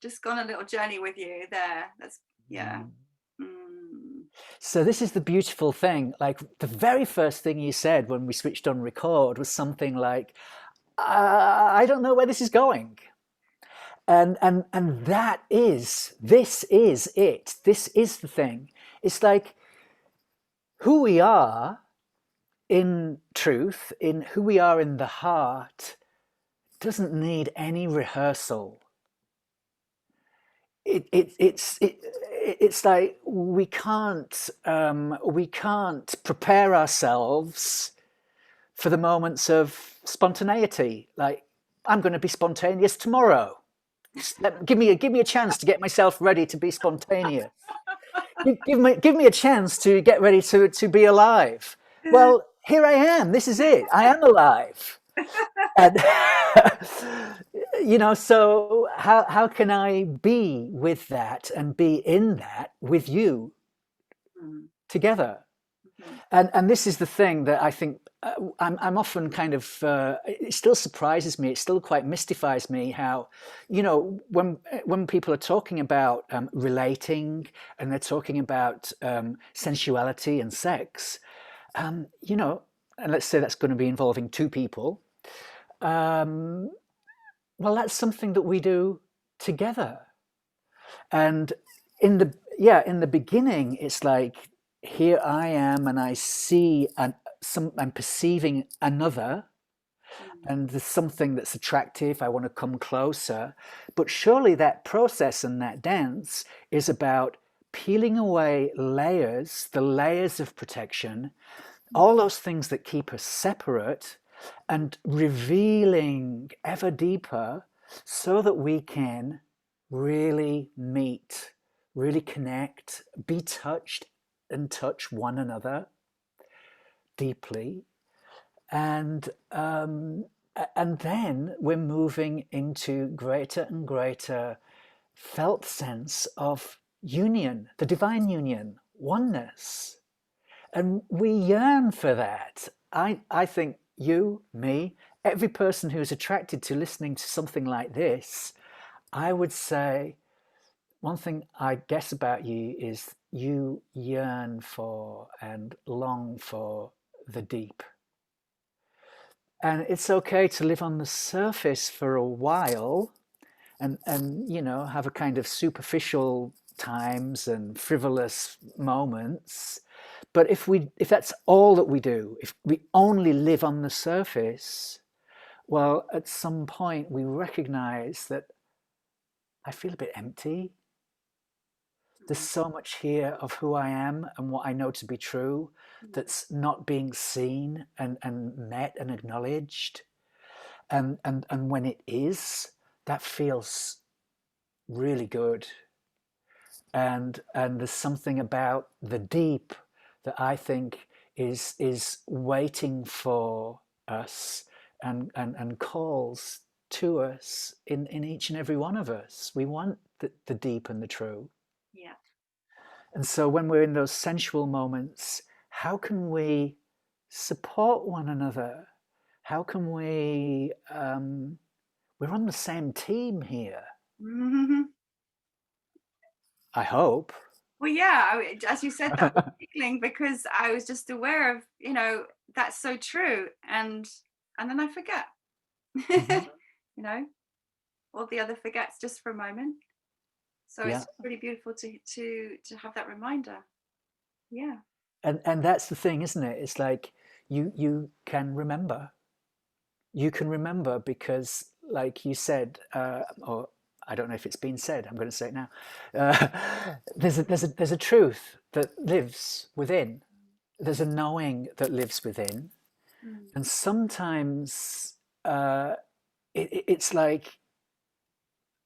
just gone a little journey with you there. That's, yeah. Mm. So this is the beautiful thing. Like the very first thing you said when we switched on record was something like, I don't know where this is going. And that is, this is it. This is the thing. It's like who we are in truth, in who we are in the heart, doesn't need any rehearsal. It's like we can't prepare ourselves for the moments of spontaneity. Like I'm going to be spontaneous tomorrow. Give me a chance to get myself ready to be spontaneous. Give me a chance to get ready to be alive. Well, here I am. This is it. I am alive. And so how can I be with that and be in that with you together? And this is the thing that I think I'm often kind of it still surprises me, it still quite mystifies me how, when people are talking about relating, and they're talking about sensuality and sex, and let's say that's going to be involving two people. Well, that's something that we do together. And in the beginning, it's like here I am, and I see, I'm perceiving another, and there's something that's attractive. I want to come closer, but surely that process and that dance is about peeling away layers, the layers of protection, all those things that keep us separate, and revealing ever deeper so that we can really meet, really connect, be touched, and touch one another deeply. And then we're moving into greater and greater felt sense of union, the divine union, oneness. And we yearn for that. I think you, me, every person who's attracted to listening to something like this, I would say one thing I guess about you is you yearn for and long for the deep. And it's okay to live on the surface for a while and have a kind of superficial times and frivolous moments. But if that's all that we do, if we only live on the surface, well, at some point we recognize that I feel a bit empty. There's so much here of who I am and what I know to be true that's not being seen and met and acknowledged. And when it is, that feels really good. And there's something about the deep that I think is waiting for us and calls to us in each and every one of us. We want the deep and the true. Yeah. And so when we're in those sensual moments, how can we support one another? How can we're on the same team here. Mm-hmm. I hope. Well, yeah, as you said, that was tickling because I was just aware of, that's so true. And then I forget, Mm-hmm. you know, all the other forgets just for a moment. So Yeah. it's really beautiful to have that reminder. Yeah. And that's the thing, isn't it? It's like you can remember. You can remember because, like you said, or I don't know if it's been said. I'm going to say it now. There's a truth that lives within. There's a knowing that lives within, Mm. and sometimes it's like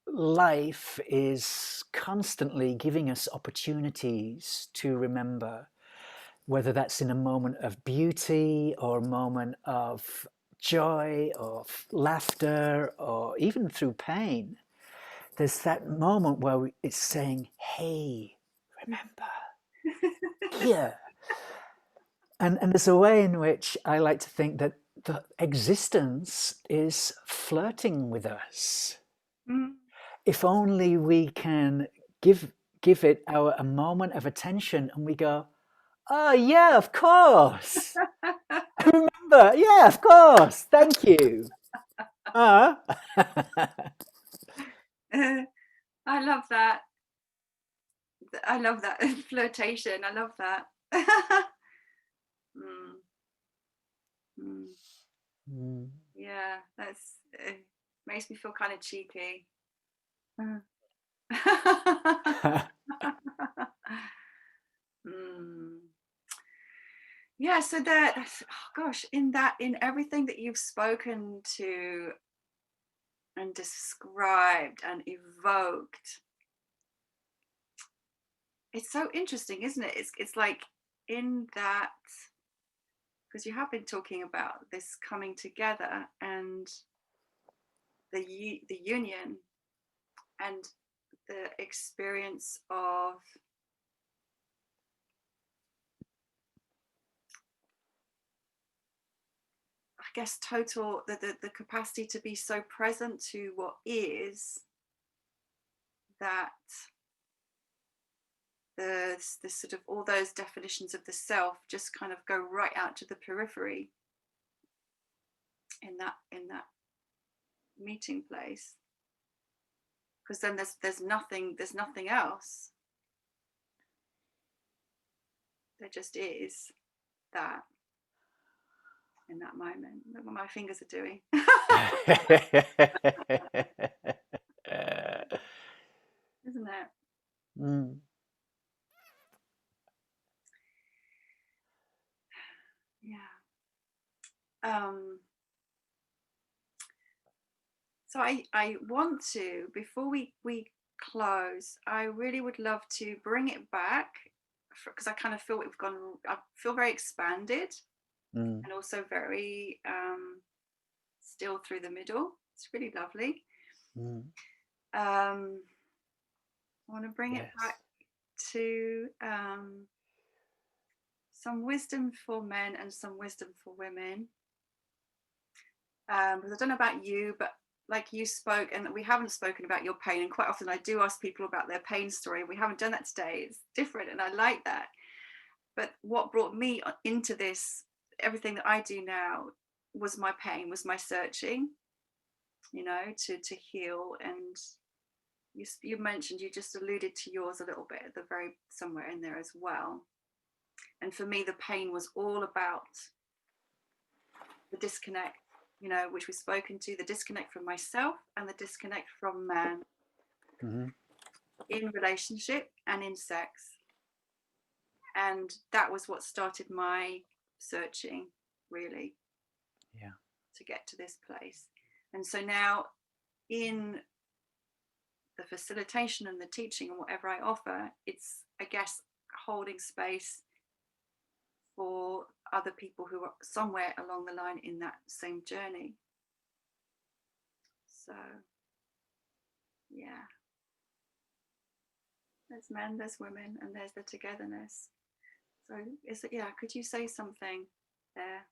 life is constantly giving us opportunities to remember, whether that's in a moment of beauty or a moment of joy or laughter or even through pain. There's that moment where it's saying, hey, remember, here. And there's a way in which I like to think that the existence is flirting with us. Mm. If only we can give it a moment of attention and we go, oh yeah, of course. I remember, yeah, of course. Thank you. Uh. I love that. I love that flirtation. I love that. Mm. Mm. Mm. Yeah, that's makes me feel kind of cheeky. Mm. Yeah, so that, oh gosh, in everything that you've spoken to and described and evoked, it's so interesting, isn't it? It's like in that, because you have been talking about this coming together and the union and the experience of, I guess, total the capacity to be so present to what is, that the sort of all those definitions of the self just kind of go right out to the periphery in that meeting place, because then there's nothing else. There just is that in that moment. Look what my fingers are doing. Isn't it? Mm. Yeah. So I want to, before we close, I really would love to bring it back, because I kind of feel I feel very expanded Mm. and also very still through the middle. It's really lovely. Mm. I want to bring it Yes. back to some wisdom for men and some wisdom for women. Because I don't know about you, but like you spoke, and we haven't spoken about your pain. And quite often I do ask people about their pain story. We haven't done that today. It's different, and I like that. But what brought me into this, everything that I do now, was my pain, was my searching, to heal. And you mentioned, you just alluded to yours a little bit at the very somewhere in there as well. And for me, the pain was all about the disconnect, which we've spoken to, the disconnect from myself and the disconnect from man, Mm-hmm. in relationship and in sex. And that was what started my searching, really, Yeah. to get to this place. And so now, in the facilitation and the teaching and whatever I offer, it's, I guess, holding space for other people who are somewhere along the line in that same journey. So, yeah, there's men, there's women, and there's the togetherness. So, yeah, could you say something there?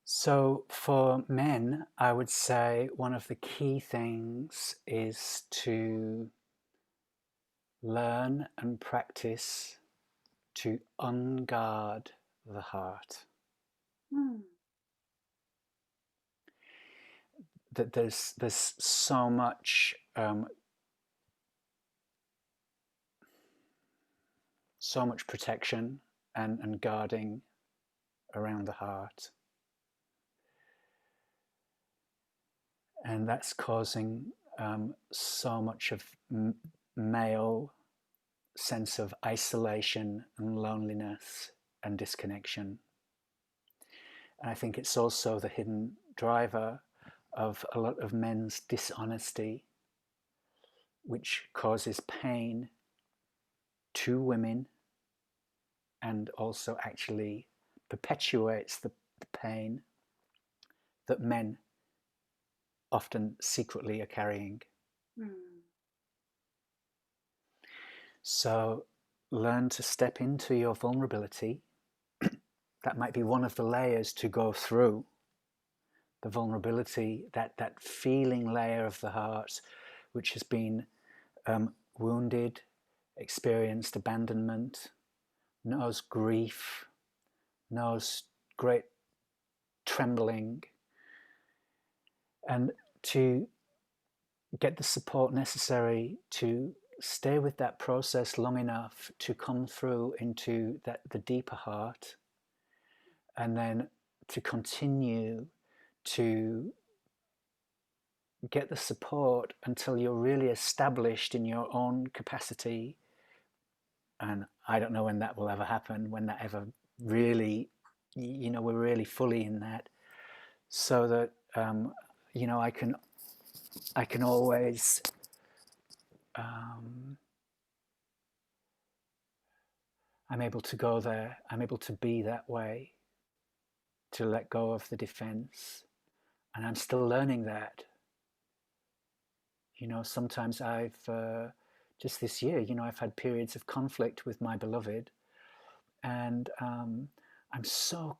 So for men, I would say one of the key things is to learn and practice to unguard the heart. Hmm. That there's so much protection and guarding around the heart. And that's causing so much of male sense of isolation and loneliness and disconnection. And I think it's also the hidden driver of a lot of men's dishonesty, which causes pain to women and also actually perpetuates the pain that men often secretly are carrying. So learn to step into your vulnerability. That might be one of the layers to go through. The vulnerability, that feeling layer of the heart, which has been wounded, experienced abandonment, knows grief, knows great trembling, and to get the support necessary to stay with that process long enough to come through into the deeper heart, and then to continue to get the support until you're really established in your own capacity. And I don't know when that will ever happen, when that ever really, we're really fully in that, so that I can always I'm able to go there. I'm able to be that way, to let go of the defense. And I'm still learning that. Sometimes just this year, I've had periods of conflict with my beloved. And I'm so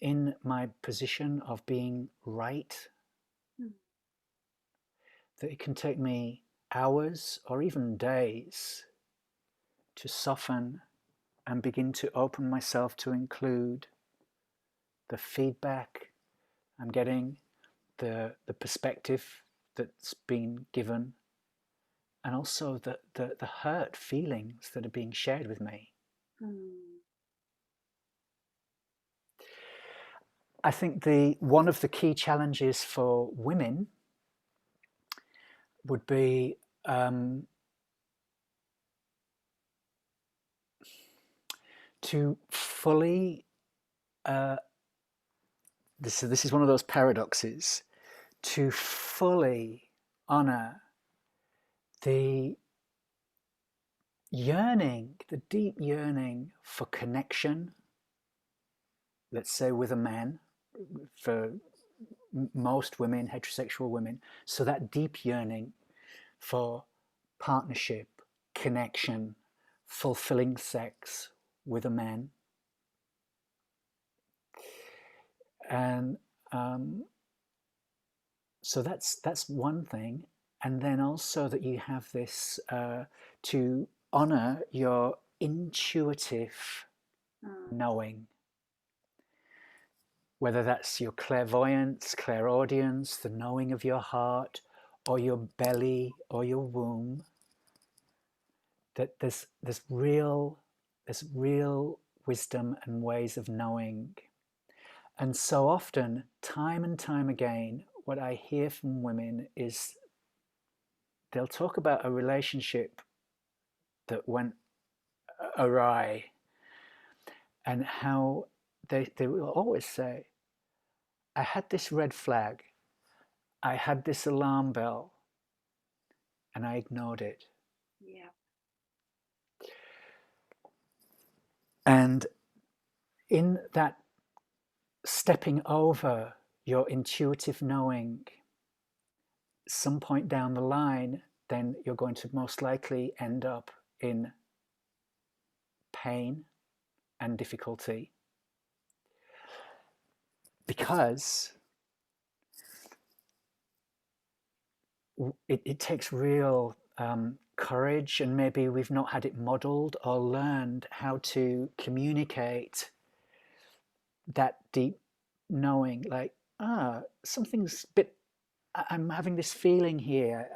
in my position of being right that it can take me hours or even days to soften and begin to open myself to include the feedback I'm getting, the perspective that's been given, and also the hurt feelings that are being shared with me. I think one of the key challenges for women would be to fully this is one of those paradoxes, to fully honor the yearning, the deep yearning for connection, let's say with a man, for most women, heterosexual women. So that deep yearning for partnership, connection, fulfilling sex with a man. And so that's one thing. And then also that you have this to honor your intuitive knowing, whether that's your clairvoyance, clairaudience, the knowing of your heart, or your belly, or your womb. That there's real wisdom and ways of knowing. And so often, time and time again, what I hear from women is they'll talk about a relationship that went awry, and how they will always say, I had this red flag, I had this alarm bell, and I ignored it. Yeah. And in that stepping over your intuitive knowing, some point down the line, then you're going to most likely end up in pain and difficulty, because it takes real courage, and maybe we've not had it modeled or learned how to communicate that deep knowing, like, something's a bit, I'm having this feeling here,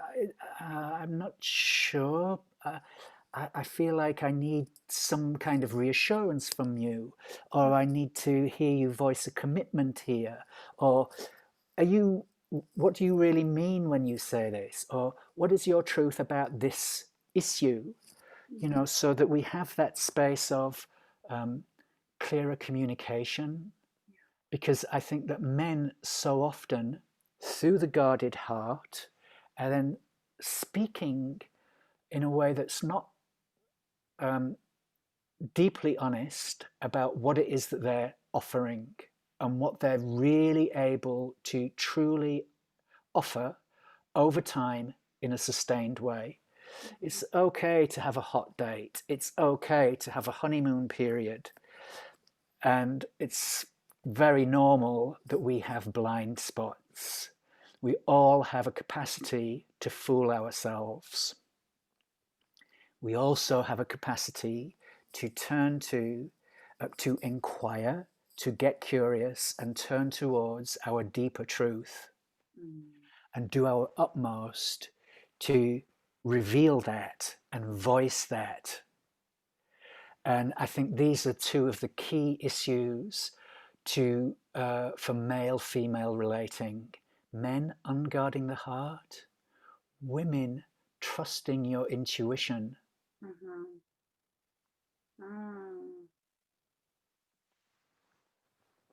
I'm not sure, I feel like I need some kind of reassurance from you, or I need to hear you voice a commitment here, or are you, what do you really mean when you say this, or what is your truth about this issue? You know, so that we have that space of um, clearer communication, because I think that men so often, through the guarded heart, and then speaking in a way that's not um, deeply honest about what it is that they're offering and what they're really able to truly offer over time in a sustained way. It's okay to have a hot date. It's okay to have a honeymoon period. And it's very normal that we have blind spots. We all have a capacity to fool ourselves. We also have a capacity to turn to inquire, to get curious and turn towards our deeper truth and do our utmost to reveal that and voice that. And I think these are two of the key issues for male-female relating. Men unguarding the heart, women trusting your intuition. Mm-hmm.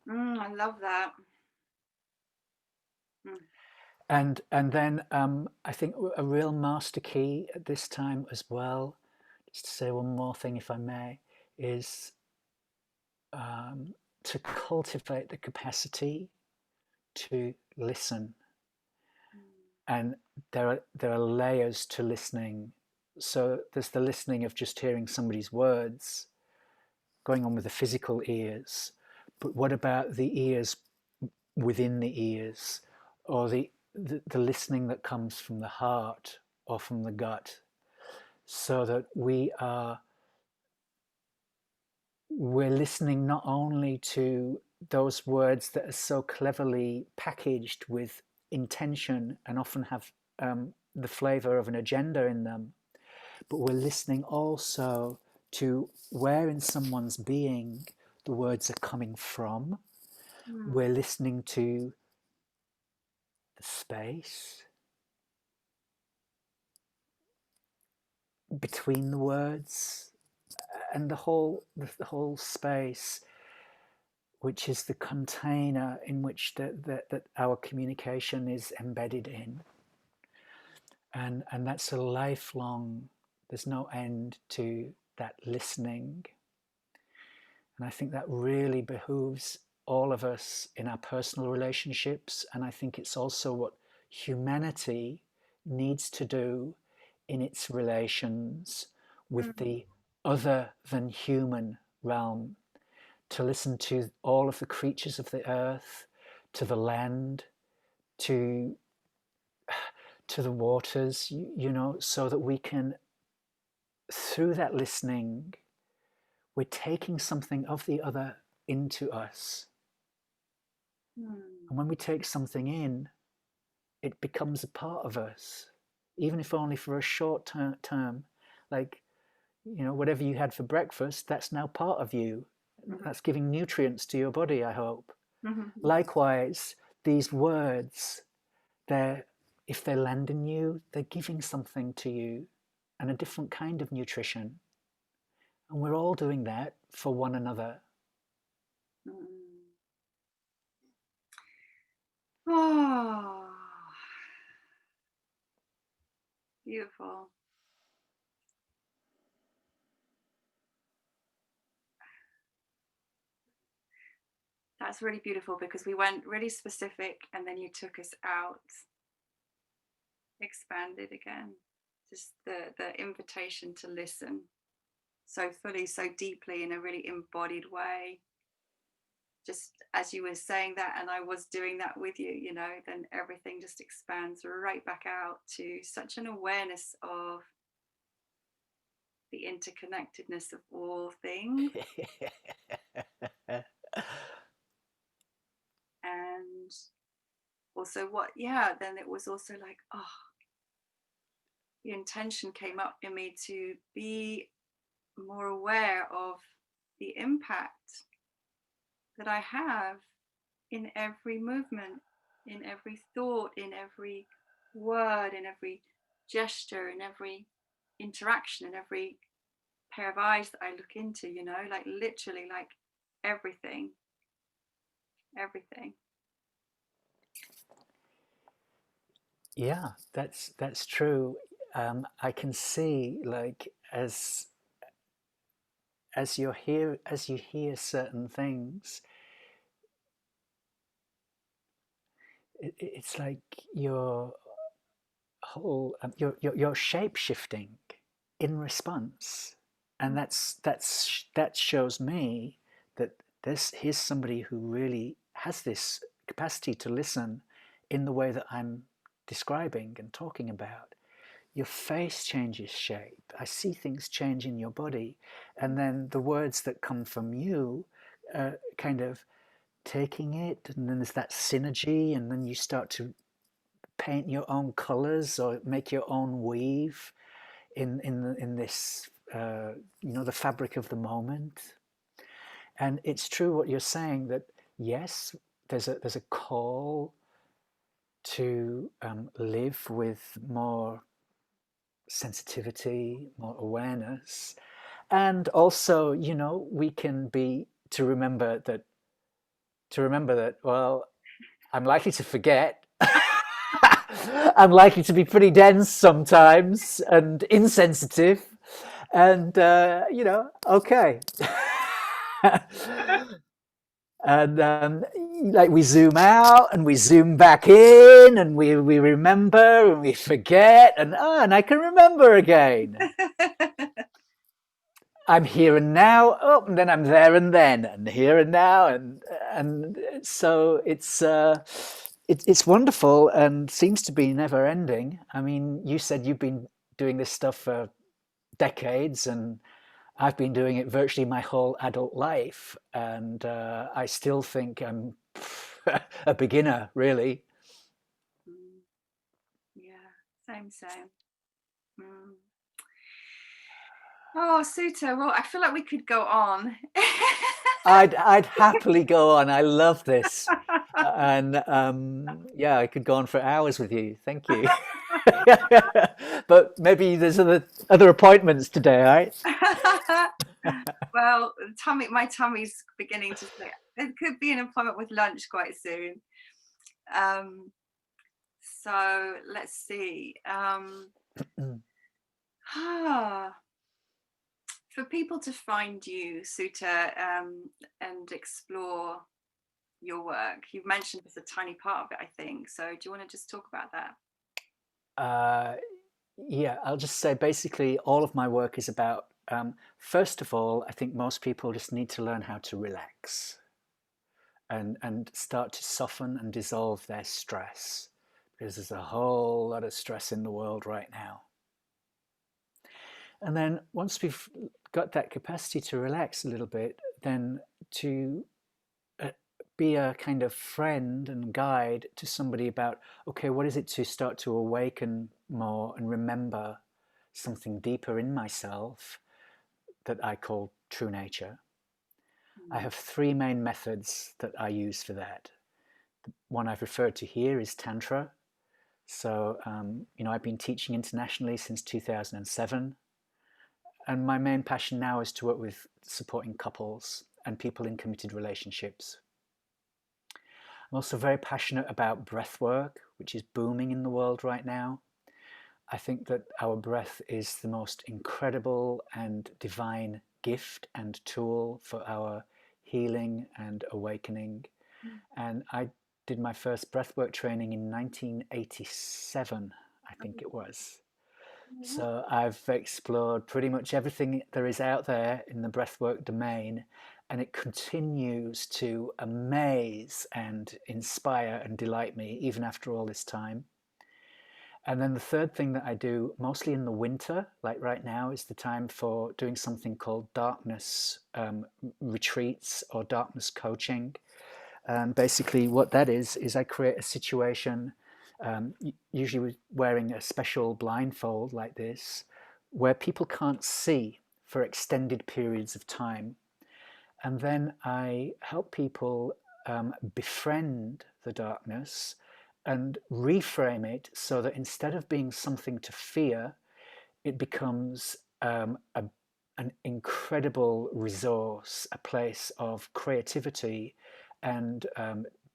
Mm. I love that. Mm. And then I think a real master key at this time as well, just to say one more thing if I may, is to cultivate the capacity to listen. And there are layers to listening. So there's the listening of just hearing somebody's words going on with the physical ears, but what about the ears within the ears, or the listening that comes from the heart or from the gut, so that we're listening not only to those words that are so cleverly packaged with intention and often have the flavor of an agenda in them, but we're listening also to where in someone's being the words are coming from. We're listening to the space between the words and the whole space, which is the container in which that our communication is embedded in. And that's a lifelong, there's no end to that listening. And I think that really behooves all of us in our personal relationships. And I think it's also what humanity needs to do in its relations with the other than human realm, to listen to all of the creatures of the earth, to the land, to the waters, so that we can, through that listening, we're taking something of the other into us. And when we take something in, it becomes a part of us, even if only for a short term. Like, whatever you had for breakfast, that's now part of you. That's giving nutrients to your body, I hope. Likewise, these words, if they land in you, they're giving something to you, and a different kind of nutrition. And we're all doing that for one another. Oh, beautiful. That's really beautiful, because we went really specific and then you took us out, expanded again. Just the invitation to listen so fully, so deeply, in a really embodied way. Just as you were saying that, and I was doing that with you, then everything just expands right back out to such an awareness of the interconnectedness of all things. And also then it was also like, oh, the intention came up in me to be more aware of the impact that I have in every movement, in every thought, in every word, in every gesture, in every interaction, in every pair of eyes that I look into, you know, like literally, like everything, everything. Yeah, that's true. I can see, like, as you hear certain things, it's like your whole you're shape shifting in response, and that shows me that here's somebody who really has this capacity to listen in the way that I'm describing and talking about. Your face changes shape. I see things change in your body, and then the words that come from you, kind of taking it, and then there's that synergy, and then you start to paint your own colors or make your own weave in this, the fabric of the moment. And it's true what you're saying, that yes, there's a call to live with more sensitivity, more awareness, and also, we can be to remember that, well, I'm likely to forget. I'm likely to be pretty dense sometimes and insensitive, and okay. And like, we zoom out and we zoom back in, and we remember and we forget, and I can remember again. I'm here and now. Oh, and then I'm there and then, and here and now, and so it's wonderful and seems to be never ending. I mean, you said you've been doing this stuff for decades, and I've been doing it virtually my whole adult life, and I still think I'm a beginner, really. Mm, yeah, same. Mm. Oh, Suta, well, I feel like we could go on. I'd happily go on. I love this, and yeah, I could go on for hours with you. Thank you. But maybe there's other appointments today, right? Well, my tummy's beginning to say it could be an appointment with lunch quite soon. Um, so let's see. For people to find you, Suta, and explore your work, you've mentioned it's a tiny part of it, I think. So do you want to just talk about that? Uh, yeah, I'll just say basically all of my work is about, first of all, I think most people just need to learn how to relax and start to soften and dissolve their stress, because there's a whole lot of stress in the world right now. And then once we've got that capacity to relax a little bit, then to uh, be a kind of friend and guide to somebody about, okay, what is it to start to awaken more and remember something deeper in myself that I call true nature. I Mm. have three main methods that I use for that. The one I've referred to here is tantra. So, I've been teaching internationally since 2007. And my main passion now is to work with supporting couples and people in committed relationships. I'm also very passionate about breath work, which is booming in the world right now. I think that our breath is the most incredible and divine gift and tool for our healing and awakening. And I did my first breathwork training in 1987, I think it was. So I've explored pretty much everything there is out there in the breathwork domain, and it continues to amaze and inspire and delight me even after all this time. And then the third thing that I do, mostly in the winter, like right now, is the time for doing something called darkness retreats or darkness coaching. Basically, what that is I create a situation usually wearing a special blindfold like this, where people can't see for extended periods of time. And then I help people befriend the darkness and reframe it so that instead of being something to fear, it becomes an incredible resource, a place of creativity and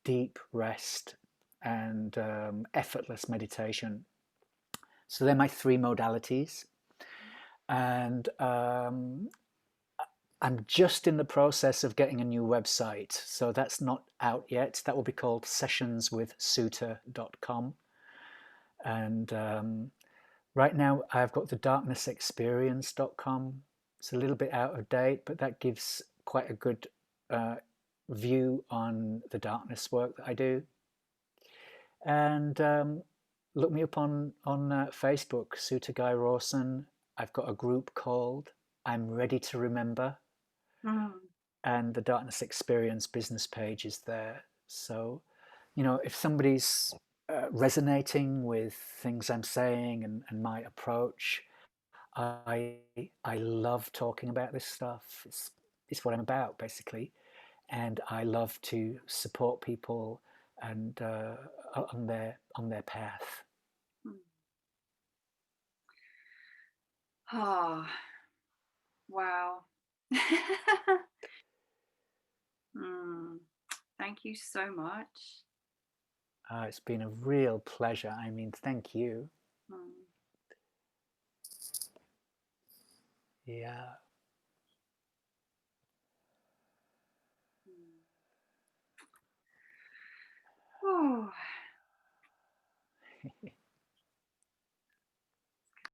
deep rest and effortless meditation. So they're my three modalities. And I'm just in the process of getting a new website. So that's not out yet. That will be called sessionswithsuta.com. And right now I've got the darknessexperience.com. It's a little bit out of date, but that gives quite a good view on the darkness work that I do. And look me up on Facebook, Suta Guy Rawson. I've got a group called I'm Ready to Remember. And the Darkness Experience business page is there. So, you know, if somebody's resonating with things I'm saying and my approach, I love talking about this stuff. It's what I'm about, basically, and I love to support people and on their path. Oh, wow. Thank you so much. It's been a real pleasure. I mean, thank you. Yeah.